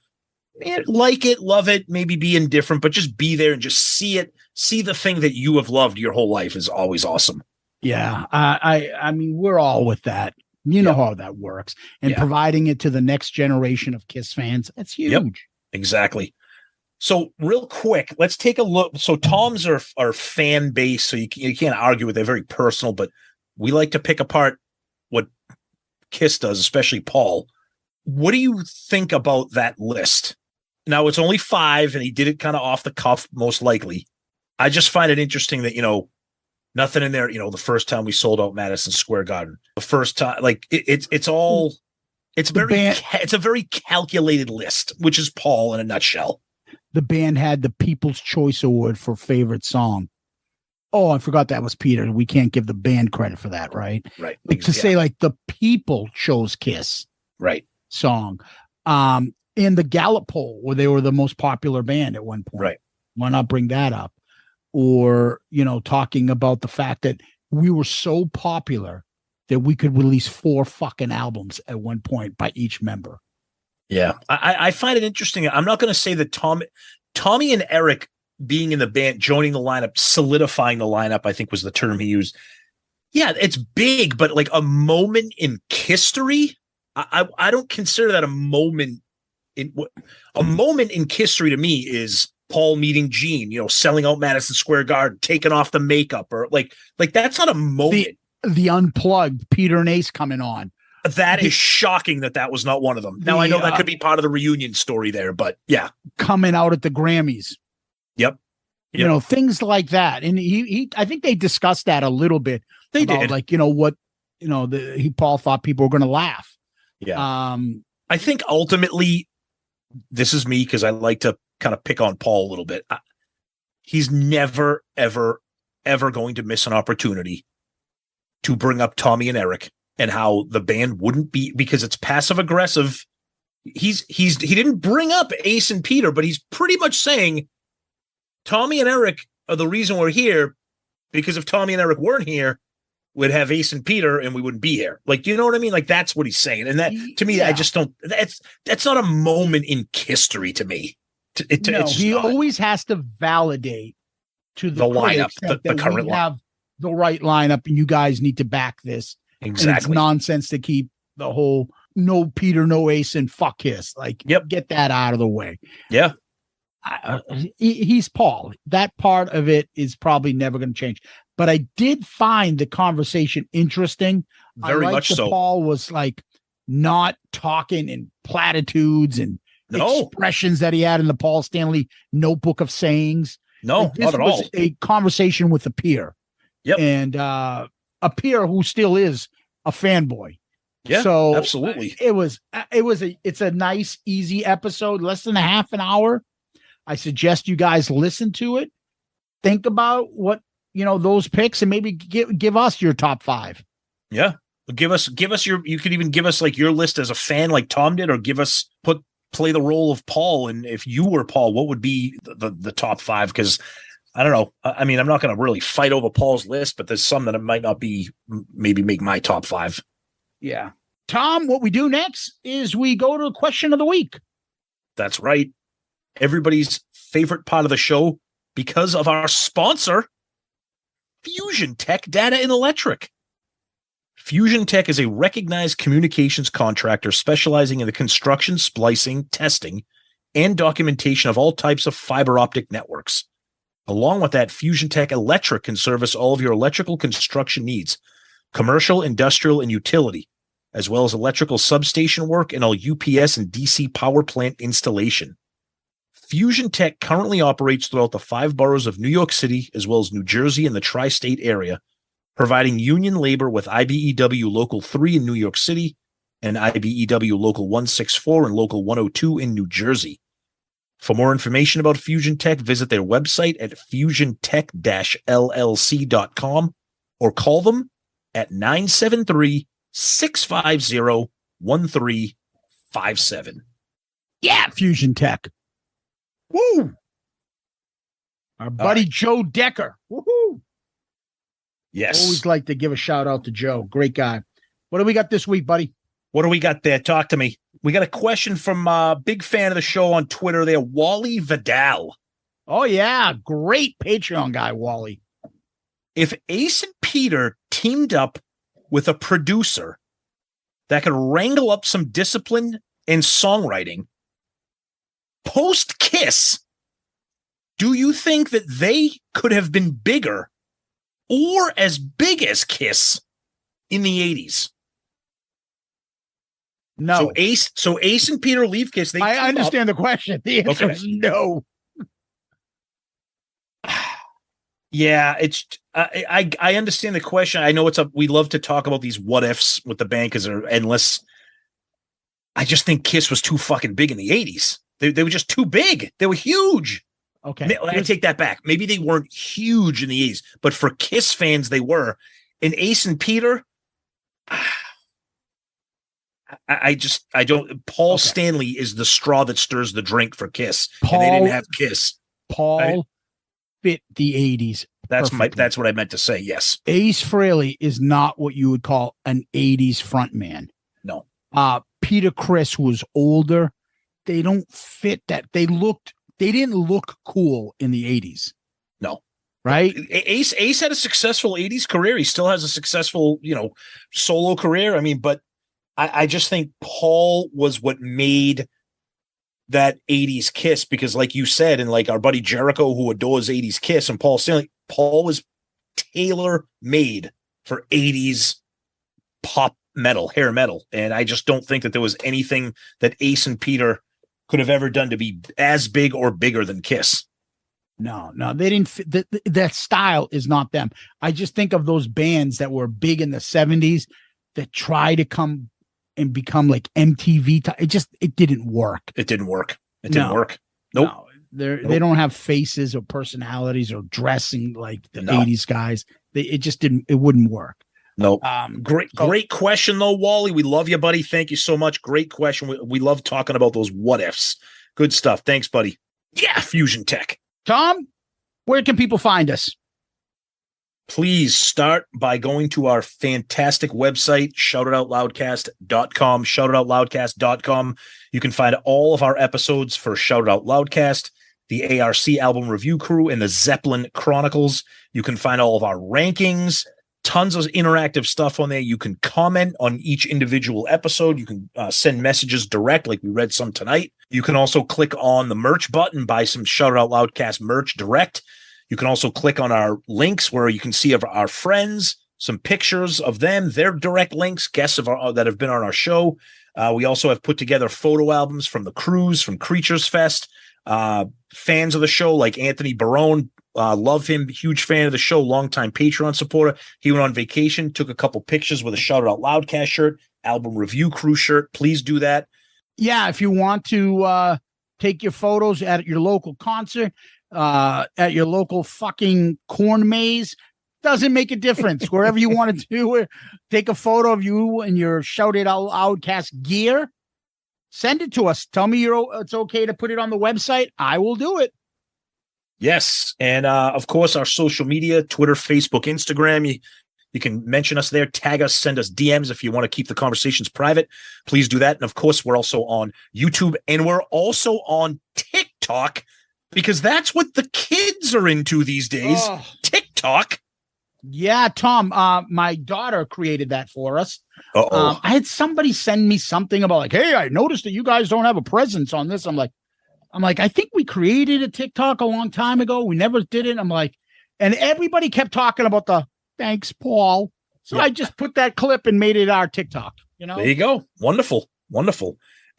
like it, love it, maybe be indifferent, but just be there and just see it. See the thing that you have loved your whole life is always awesome. Yeah, I mean, we're all with that. You know how that works. And providing it to the next generation of Kiss fans, that's huge. Yep, exactly. So real quick, let's take a look. So Tom's our fan base, so you can't argue with it. They're very personal, but we like to pick apart what Kiss does, especially Paul. What do you think about that list? Now, it's only 5, and he did it kind of off the cuff, most likely. I just find it interesting that, nothing in there, the first time we sold out Madison Square Garden, the first time, like it's a very calculated list, which is Paul in a nutshell. The band had the People's Choice Award for favorite song. Oh, I forgot that was Peter. We can't give the band credit for that, right? Right. Say like the people chose Kiss. Right. Song. In the Gallup poll, where they were the most popular band at one point. Right. Why not bring that up? Or, talking about the fact that we were so popular that we could release 4 fucking albums at one point by each member. Yeah. I find it interesting. I'm not going to say that Tommy and Eric being in the band, joining the lineup, solidifying the lineup, I think was the term he used. Yeah, it's big, but like a moment in KISStory, I don't consider that a moment. A moment in KISStory to me is Paul meeting Gene, selling out Madison Square Garden, taking off the makeup, or like that's not a moment. The unplugged Peter and Ace coming on. That is shocking that was not one of them. Now I know that could be part of the reunion story there, but yeah, coming out at the Grammys. Yep. Things like that. And he I think they discussed that a little bit. They did. Like, Paul thought people were going to laugh. Yeah. I think ultimately, this is me because I like to kind of pick on Paul a little bit. He's never, ever, ever going to miss an opportunity to bring up Tommy and Eric and how the band wouldn't be, because it's passive aggressive. He didn't bring up Ace and Peter, but he's pretty much saying Tommy and Eric are the reason we're here, because if Tommy and Eric weren't here, we'd have Ace and Peter and we wouldn't be here. Like, you know what I mean? Like, that's what he's saying. And that, to me, I just don't, that's not a moment in KISStory to me. He always has to validate to the lineup, the current we have the right lineup and you guys need to back this. Exactly. And it's nonsense to keep the whole no Peter, no Ace and fuck Kiss. Like, get that out of the way. Yeah. He's Paul. That part of it is probably never going to change. But I did find the conversation interesting. Very much so. Paul was like not talking in platitudes and expressions that he had in the Paul Stanley notebook of sayings. No, not at all. This was a conversation with a peer. Yep. And a peer who still is a fanboy. Yeah, so absolutely. It's a nice, easy episode, less than a half an hour. I suggest you guys listen to it. Think about what, those picks, and maybe give us your top 5. Yeah. Give us you could even give us like your list as a fan, like Tom did, or play the role of Paul. And if you were Paul, what would be the top 5? Because I don't know. I mean, I'm not going to really fight over Paul's list, but there's some that it might not be, maybe make my top 5. Yeah. Tom, what we do next is we go to the question of the week. That's right. Everybody's favorite part of the show, because of our sponsor, Fusion Tech Data and Electric. Fusion Tech is a recognized communications contractor specializing in the construction, splicing, testing, and documentation of all types of fiber optic networks. Along with that, Fusion Tech Electric can service all of your electrical construction needs, commercial, industrial, and utility, as well as electrical substation work and all UPS and DC power plant installation. Fusion Tech currently operates throughout the 5 boroughs of New York City, as well as New Jersey and the tri-state area, providing union labor with IBEW Local 3 in New York City and IBEW Local 164 and Local 102 in New Jersey. For more information about Fusion Tech, visit their website at fusiontech-llc.com or call them at 973-650-1357. Yeah, Fusion Tech. Woo! Our buddy Joe Decker. Woohoo! Yes. Always like to give a shout out to Joe. Great guy. What do we got this week, buddy? What do we got there? Talk to me. We got a question from a big fan of the show on Twitter there, Wally Vidal. Oh, yeah. Great Patreon guy, Wally. If Ace and Peter teamed up with a producer that could wrangle up some discipline and songwriting post Kiss, do you think that they could have been bigger or as big as Kiss in the 80s? No. So Ace and Peter leave Kiss. I understand the question. The answer is no. Yeah, it's I understand the question. I know we love to talk about these what ifs with the band because they're endless. I just think Kiss was too fucking big in the 80s. They were just too big. They were huge. Okay. I take that back. Maybe they weren't huge in the 80s, but for Kiss fans, they were. And Ace and Peter, I don't. Paul Stanley is the straw that stirs the drink for Kiss. And they didn't have Kiss. Paul fit the 80s. That's what I meant to say. Yes. Ace Frehley is not what you would call an 80s frontman. No. Peter Criss was older. They don't fit that. They didn't look cool in the 80s. No. right? Ace had a successful 80s career. He still has a successful, solo career. I mean, but I just think Paul was what made that 80s Kiss, because like you said, and like our buddy Jericho, who adores 80s Kiss, and Paul Stanley, Paul was tailor made for 80s pop metal, hair metal. And I just don't think that there was anything that Ace and Peter could have ever done to be as big or bigger than Kiss. No, they didn't fit. That style is not them. I just think of those bands that were big in the 70s that try to come and become like MTV. It didn't work. It didn't work. Nope. No, they don't have faces or personalities or dressing like the 80s guys. It wouldn't work. Nope. Great question though, Wally. We love you, buddy. Thank you so much. Great question. We love talking about those what ifs. Good stuff. Thanks, buddy. Yeah, Fusion Tech. Tom, where can people find us? Please start by going to our fantastic website, shoutitoutloudcast.com, shoutitoutloudcast.com. You can find all of our episodes for Shout It Out Loudcast, the ARC album review crew, and the Zeppelin Chronicles. You can find all of our rankings, tons of interactive stuff on there. You can comment on each individual episode. You can send messages direct, like we read some tonight. You can also click on the merch button, buy some Shout It Out Loudcast merch direct. You can also click on our links where you can see of our friends, some pictures of them, their direct links, guests that have been on our show. We also have put together photo albums from the cruise, from Creatures Fest. Fans of the show like Anthony Barone, love him, huge fan of the show, longtime Patreon supporter. He went on vacation, took a couple pictures with a Shout It Out Loudcast shirt, album review crew shirt. Please do that. Yeah, if you want to take your photos at your local concert, at your local fucking corn maze, doesn't make a difference. Wherever you want to do it, take a photo of you and your Shout It Out Loudcast gear. Send it to us. Tell me it's okay to put it on the website. I will do it. Yes. And of course, our social media, Twitter, Facebook, Instagram. You can mention us there, tag us, send us DMs if you want to keep the conversations private. Please do that. And of course, we're also on YouTube, and we're also on TikTok, because that's what the kids are into these days. Oh. TikTok. Yeah, Tom, my daughter created that for us. I had somebody send me something about like, hey, I noticed that you guys don't have a presence on this. I'm like, I think we created a TikTok a long time ago. We never did it. I'm like, and everybody kept talking about the thanks, Paul. So I just put that clip and made it our TikTok. There you go. Wonderful.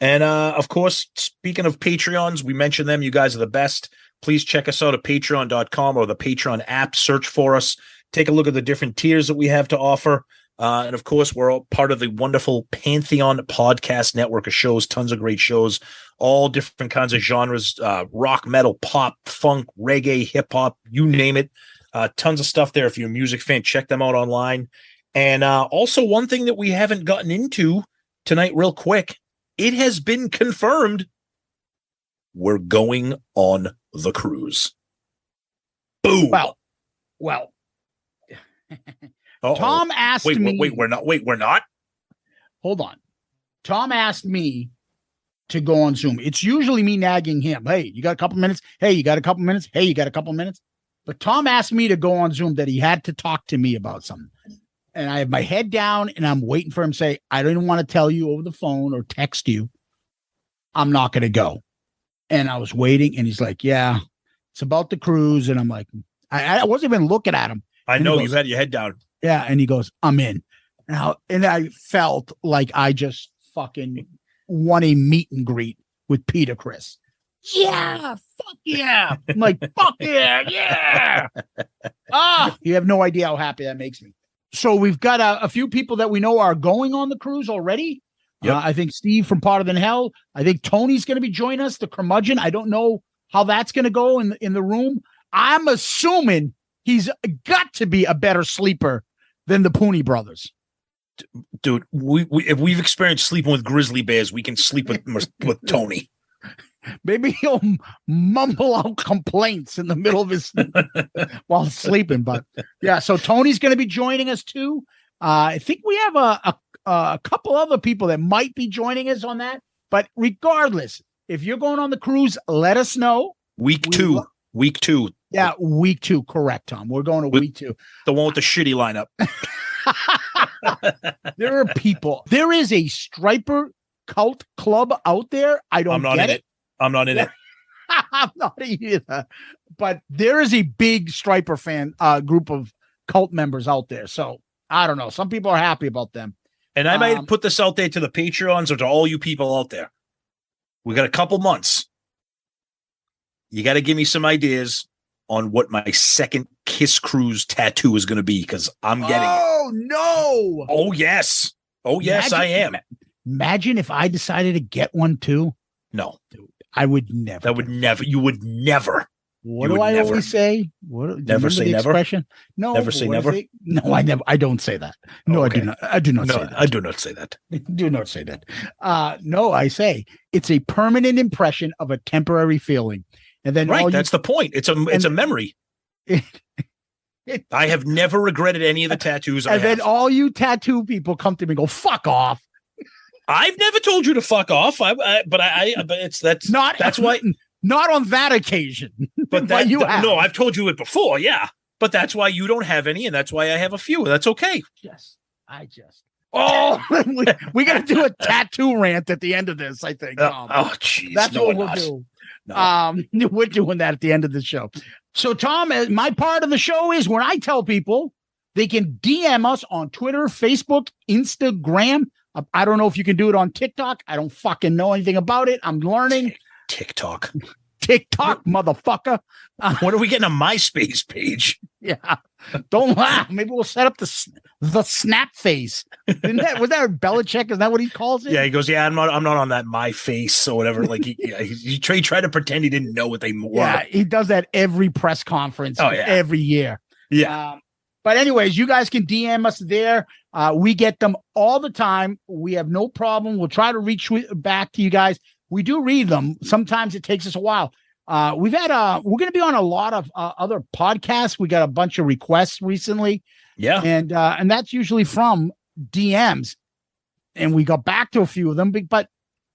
And of course, speaking of Patreons, we mentioned them. You guys are the best. Please check us out at patreon.com or the Patreon app. Search for us. Take a look at the different tiers that we have to offer. And of course, we're all part of the wonderful Pantheon podcast network of shows, tons of great shows, all different kinds of genres, rock, metal, pop, funk, reggae, hip hop, you name it. Tons of stuff there. If you're a music fan, check them out online. And also one thing that we haven't gotten into tonight real quick, it has been confirmed we're going on the cruise. Boom. Well. Tom asked me. Wait, we're not. Hold on. Tom asked me to go on Zoom. It's usually me nagging him. Hey, you got a couple minutes? Hey, you got a couple minutes? Hey, you got a couple minutes? But Tom asked me to go on Zoom, that he had to talk to me about something. And I have my head down and I'm waiting for him to say, I don't want to tell you over the phone or text you. I'm not going to go. And I was waiting and he's like, yeah, it's about the cruise. And I'm like, I wasn't even looking at him. I know you had your head down. Yeah. And he goes, I'm in. Now, and I felt like I just fucking won a meet and greet with Peter Criss. Yeah, fuck yeah. I'm like, fuck yeah. You have no idea how happy that makes me. So we've got a few people that we know are going on the cruise already. Yep. I think Steve from Part of the Hell. I think Tony's going to be joining us, the curmudgeon. I don't know how that's going to go in the room. I'm assuming he's got to be a better sleeper than the Pooney brothers. Dude, if we've experienced sleeping with grizzly bears, we can sleep with Tony. Maybe he'll mumble out complaints in the middle of his while sleeping. But yeah, so Tony's going to be joining us too. I think we have a couple other people that might be joining us on that. But regardless, if you're going on the cruise, let us know. Week 2. Week 2. Yeah, week 2. Correct, Tom. We're going to week 2. The one with the shitty lineup. There are people. There is a striper cult club out there. I'm not in it. I'm not in it. I'm not either. But there is a big striper fan group of cult members out there. So I don't know. Some people are happy about them. And I might put this out there to the Patreons or to all you people out there. We got a couple months. You got to give me some ideas on what my second Kiss Cruise tattoo is going to be, because I'm getting it. Oh, no. Oh, yes. Oh, yes, I am. Imagine if I decided to get one too. No. Dude, I would never. That would never. You would never. What do I always say? Never say never. Expression? No. Never say never. No, I never. I don't say that. No, okay. I do not say that. I do not say that. Do not say that. No, I say it's a permanent impression of a temporary feeling. And then that's the point. It's a memory. I have never regretted any of the tattoos I have. And then all you tattoo people come to me and go, fuck off. I've never told you to fuck off. But that's why. Not on that occasion. But no, I've told you it before. Yeah. But that's why you don't have any. And that's why I have a few. That's okay. Oh, we got to do a tattoo rant at the end of this, I think. Jeez. That's what we'll do. No. We're doing that at the end of the show. So, Tom, my part of the show is when I tell people they can DM us on Twitter, Facebook, Instagram. I don't know if you can do it on TikTok. I don't fucking know anything about it. I'm learning. TikTok, motherfucker. When are we getting a MySpace page? Yeah. Don't laugh. Maybe we'll set up the snap face. Was that Belichick? Is that what he calls it? Yeah, he goes, yeah, I'm not on that my face or whatever. Like he tried to pretend he didn't know what they were. Yeah, he does that every press conference every year. Yeah. But anyways, you guys can DM us there. We get them all the time. We have no problem. We'll try to reach back to you guys. We do read them. Sometimes it takes us a while. We're going to be on a lot of other podcasts. We got a bunch of requests recently. Yeah. And that's usually from DMs. And we got back to a few of them, but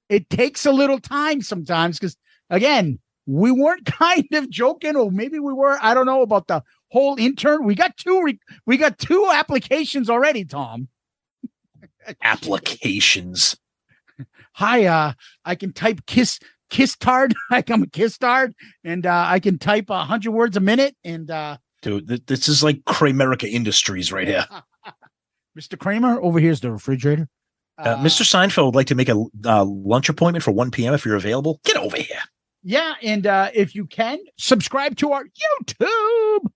it takes a little time sometimes because, again, we weren't kind of joking, or maybe we were. I don't know about the whole intern. We got two applications already, Tom. Applications. Hi, I can type KISStard. I'm a KISStard, and I can type 100 words a minute. And dude, this is like Kramerica Industries right here. Mr. Kramer, over here's the refrigerator. Mr. Seinfeld would like to make a lunch appointment for 1 p.m. if you're available. Get over here. Yeah, and if you can, subscribe to our YouTube.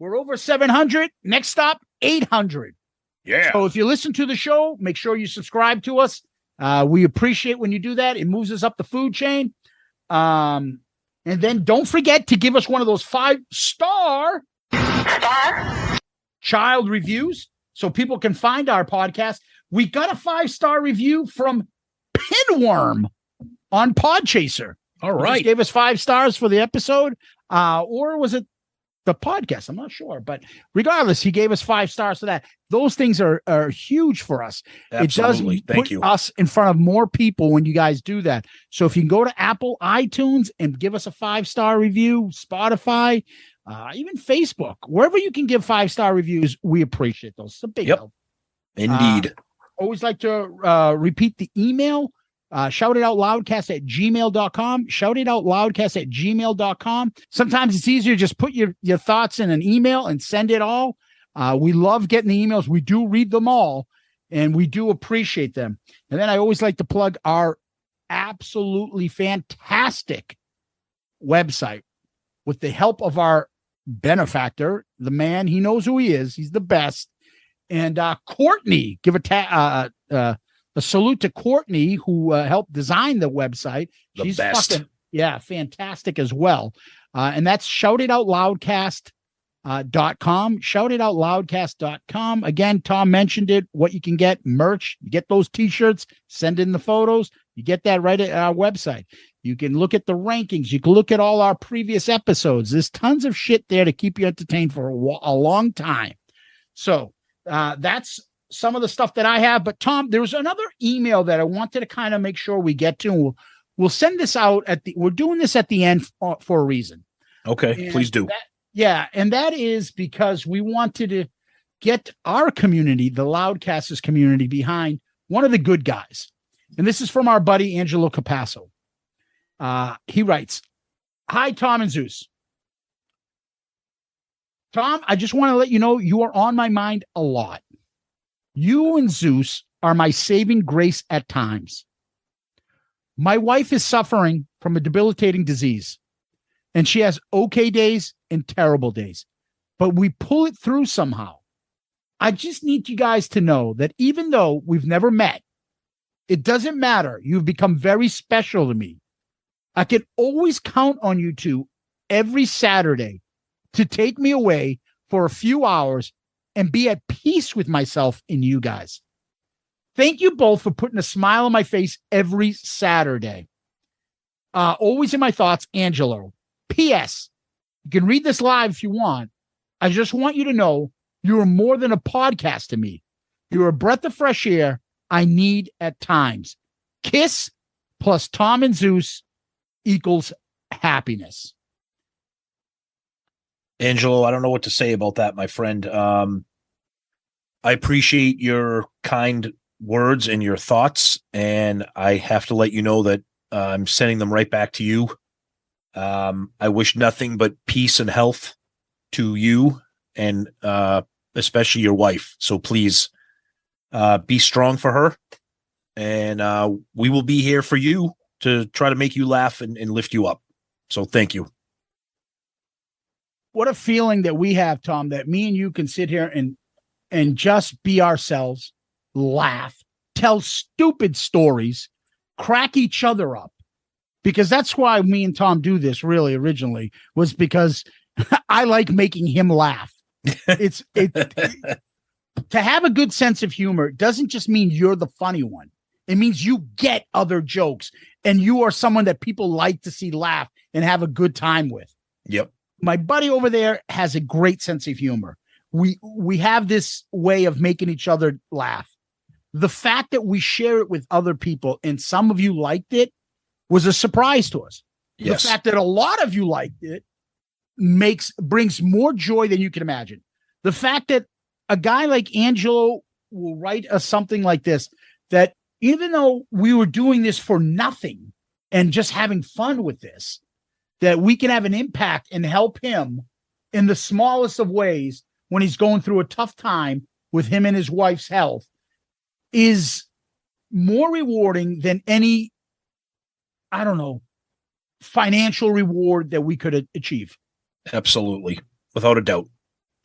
We're over 700. Next stop, 800. Yeah. So if you listen to the show, make sure you subscribe to us. We appreciate when you do that. It moves us up the food chain. And then don't forget to give us one of those 5-star child reviews so people can find our podcast. We got a 5-star review from Pinworm on Podchaser. All right. Gave us 5 stars for the episode. Or was it the podcast? I'm not sure. But regardless, he gave us 5 stars for that. Those things are huge for us. Absolutely. It does put us in front of more people when you guys do that. So if you can go to Apple iTunes and give us a 5-star review, Spotify, even Facebook, wherever you can give 5-star reviews, we appreciate those. It's a big help. Indeed. Always like to repeat the email. shoutitoutloudcast@gmail.com. shoutitoutloudcast@gmail.com. Sometimes it's easier just put your thoughts in an email and send it all. We love getting the emails. We do read them all, and we do appreciate them. And then I always like to plug our absolutely fantastic website with the help of our benefactor, the man. He knows who he is. He's the best. And Courtney, give a salute to Courtney, who helped design the website. She's best. Fantastic as well. And that's shoutitoutloudcast.com. Shoutitoutloudcast.com. Again, Tom mentioned it. What you can get, merch. You get those t-shirts, send in the photos. You get that right at our website. You can look at the rankings. You can look at all our previous episodes. There's tons of shit there to keep you entertained for a long time. So that's some of the stuff that I have. But Tom, there was another email that I wanted to kind of make sure we get to. we'll send this out we're doing this at the end for a reason. Okay, And please do. And that is because we wanted to get our community, the Loudcasters community, behind one of the good guys. And this is from our buddy, Angelo Capasso. He writes, "Hi, Tom and Zeus. Tom, I just want to let you know you are on my mind a lot. You and Zeus are my saving grace at times. My wife is suffering from a debilitating disease, and she has okay days and terrible days, but we pull it through somehow. I just need you guys to know that even though we've never met, it doesn't matter. You've become very special to me. I can always count on you two every Saturday to take me away for a few hours and be at peace with myself and you guys. Thank you both for putting a smile on my face every Saturday. Always in my thoughts, Angelo. P.S. You can read this live if you want. I just want you to know you are more than a podcast to me. You're a breath of fresh air I need at times. Kiss plus Tom and Zeus equals happiness." Angelo, I don't know what to say about that, my friend. I appreciate your kind words and your thoughts, and I have to let you know that I'm sending them right back to you. I wish nothing but peace and health to you and especially your wife. So please be strong for her, and we will be here for you to try to make you laugh and lift you up. So thank you. What a feeling that we have, Tom, that me and you can sit here and just be ourselves, laugh, tell stupid stories, crack each other up. Because that's why me and Tom do this really originally, was because I like making him laugh. To have a good sense of humor doesn't just mean you're the funny one. It means you get other jokes and you are someone that people like to see laugh and have a good time with. Yep. My buddy over there has a great sense of humor. We have this way of making each other laugh. The fact that we share it with other people and some of you liked it was a surprise to us. Yes. The fact that a lot of you liked it brings more joy than you can imagine. The fact that a guy like Angelo will write us something like this, that even though we were doing this for nothing and just having fun with this, that we can have an impact and help him in the smallest of ways when he's going through a tough time with him and his wife's health, is more rewarding than any, I don't know, financial reward that we could achieve. Absolutely. Without a doubt.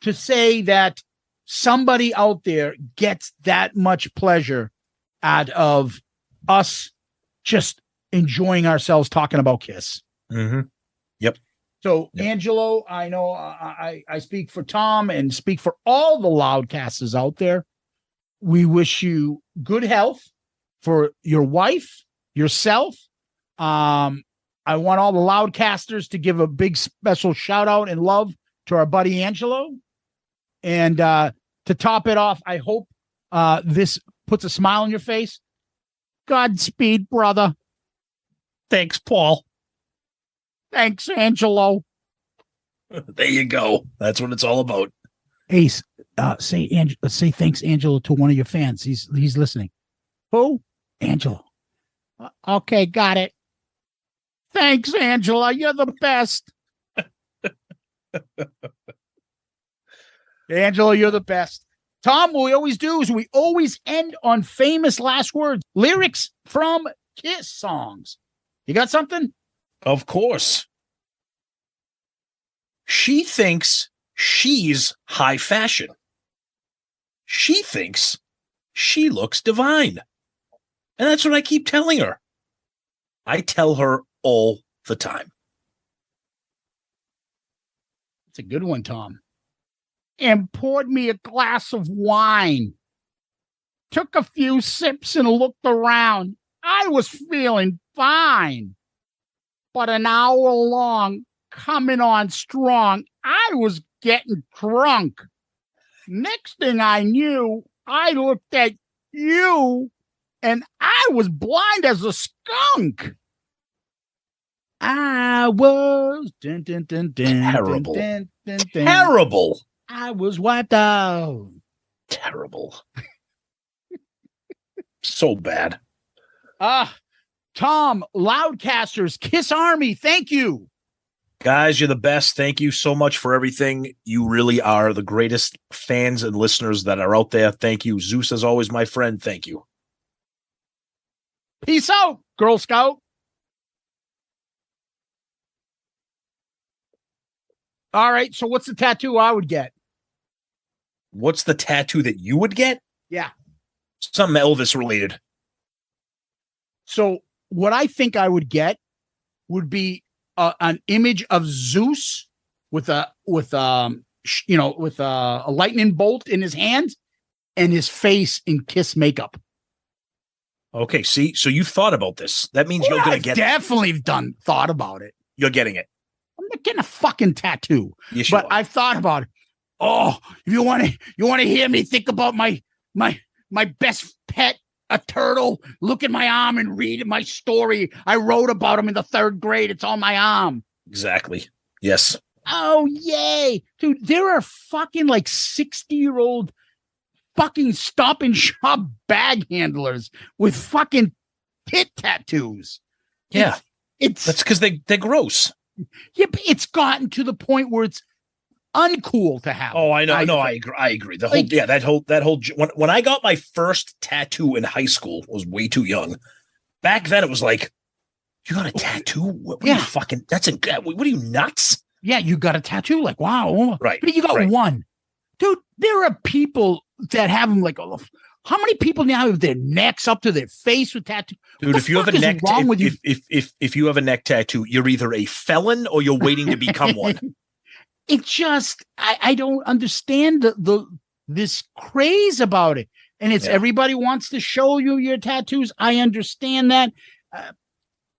To say that somebody out there gets that much pleasure out of us just enjoying ourselves talking about Kiss. Mm-hmm. Yep. So, yep. Angelo, I know I speak for Tom and speak for all the Loudcasters out there. We wish you good health for your wife, yourself. I want all the Loudcasters to give a big special shout out and love to our buddy Angelo. And to top it off, I hope this puts a smile on your face. Godspeed, brother. Thanks, Paul. Thanks, Angelo. There you go. That's what it's all about. Ace, say thanks, Angelo, to one of your fans. He's listening. Who? Angelo. Okay, got it. Thanks, Angela. You're the best. Angela, you're the best. Tom, what we always do is we always end on famous last words, lyrics from Kiss songs. You got something? Of course. She thinks she's high fashion. She thinks she looks divine. And that's what I keep telling her. I tell her all the time. It's a good one, Tom. And poured me a glass of wine. Took a few sips and looked around. I was feeling fine. But an hour long, coming on strong, I was getting drunk. Next thing I knew, I looked at you and I was blind as a skunk. I was Terrible. Terrible. Terrible. I was wiped out. Terrible. So bad. Tom, Loudcasters, Kiss Army, thank you. Guys, you're the best. Thank you so much for everything. You really are the greatest fans and listeners that are out there. Thank you. Zeus, as always, my friend. Thank you. Peace out, Girl Scout. All right, so what's the tattoo I would get? What's the tattoo that you would get? Yeah. Something Elvis related. So what I think I would get would be an image of Zeus with a lightning bolt in his hand and his face in Kiss makeup. Okay, see, so you thought about this. That means you're gonna get definitely thought about it. You're getting it. I'm not getting a fucking tattoo, Yes, but I've thought about it. Oh, if you want to hear me think about my best pet, a turtle, look at my arm and read my story. I wrote about him in the 3rd grade. It's on my arm. Exactly. Yes. Oh, yay. Dude, there are fucking like 60-year-old fucking Stop and Shop bag handlers with fucking tit tattoos. Yeah. It's that's because they're gross. Yeah, but it's gotten to the point where it's uncool to have. Oh, I know. I agree. That whole when I got my first tattoo in high school, I was way too young. Back then, it was like, you got a tattoo? What are you fucking? What are you, nuts? Yeah, you got a tattoo. Like, wow, right? But you got one, dude. There are people that have them. Like, how many people now have their necks up to their face with tattoos? Dude, if you have a neck, if you have a neck tattoo, you're either a felon or you're waiting to become one. It just, I don't understand this craze about it. And it's everybody wants to show you your tattoos. I understand that.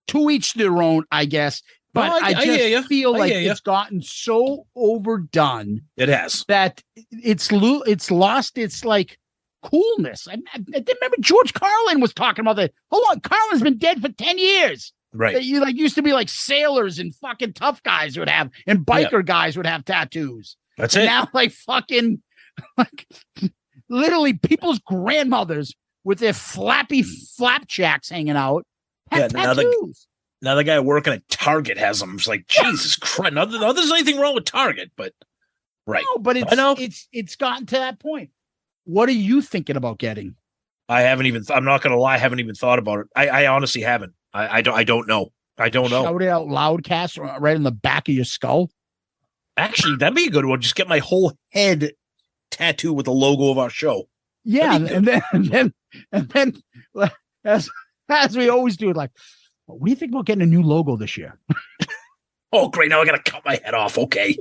To each their own, I guess. But I just feel like it's gotten so overdone. It has. That it's lost its like coolness. I remember George Carlin was talking about that. Hold on, Carlin's been dead for 10 years. Right. You used to be like sailors and fucking tough guys would have, and biker guys would have tattoos. That's it. Now, literally people's grandmothers with their flappy flapjacks hanging out have tattoos. Now the guy working at Target has them. It's like, Jesus Christ. Not that there's anything wrong with Target, but right. No, but it's gotten to that point. What are you thinking about getting? I'm not gonna lie, I haven't even thought about it. I honestly haven't. I don't know. Shout it out, Loudcast, right in the back of your skull. Actually, that'd be a good one. Just get my whole head tattoo with the logo of our show. Yeah, and then as we always do, like, what do you think about getting a new logo this year? Oh, great! Now I gotta cut my head off. Okay.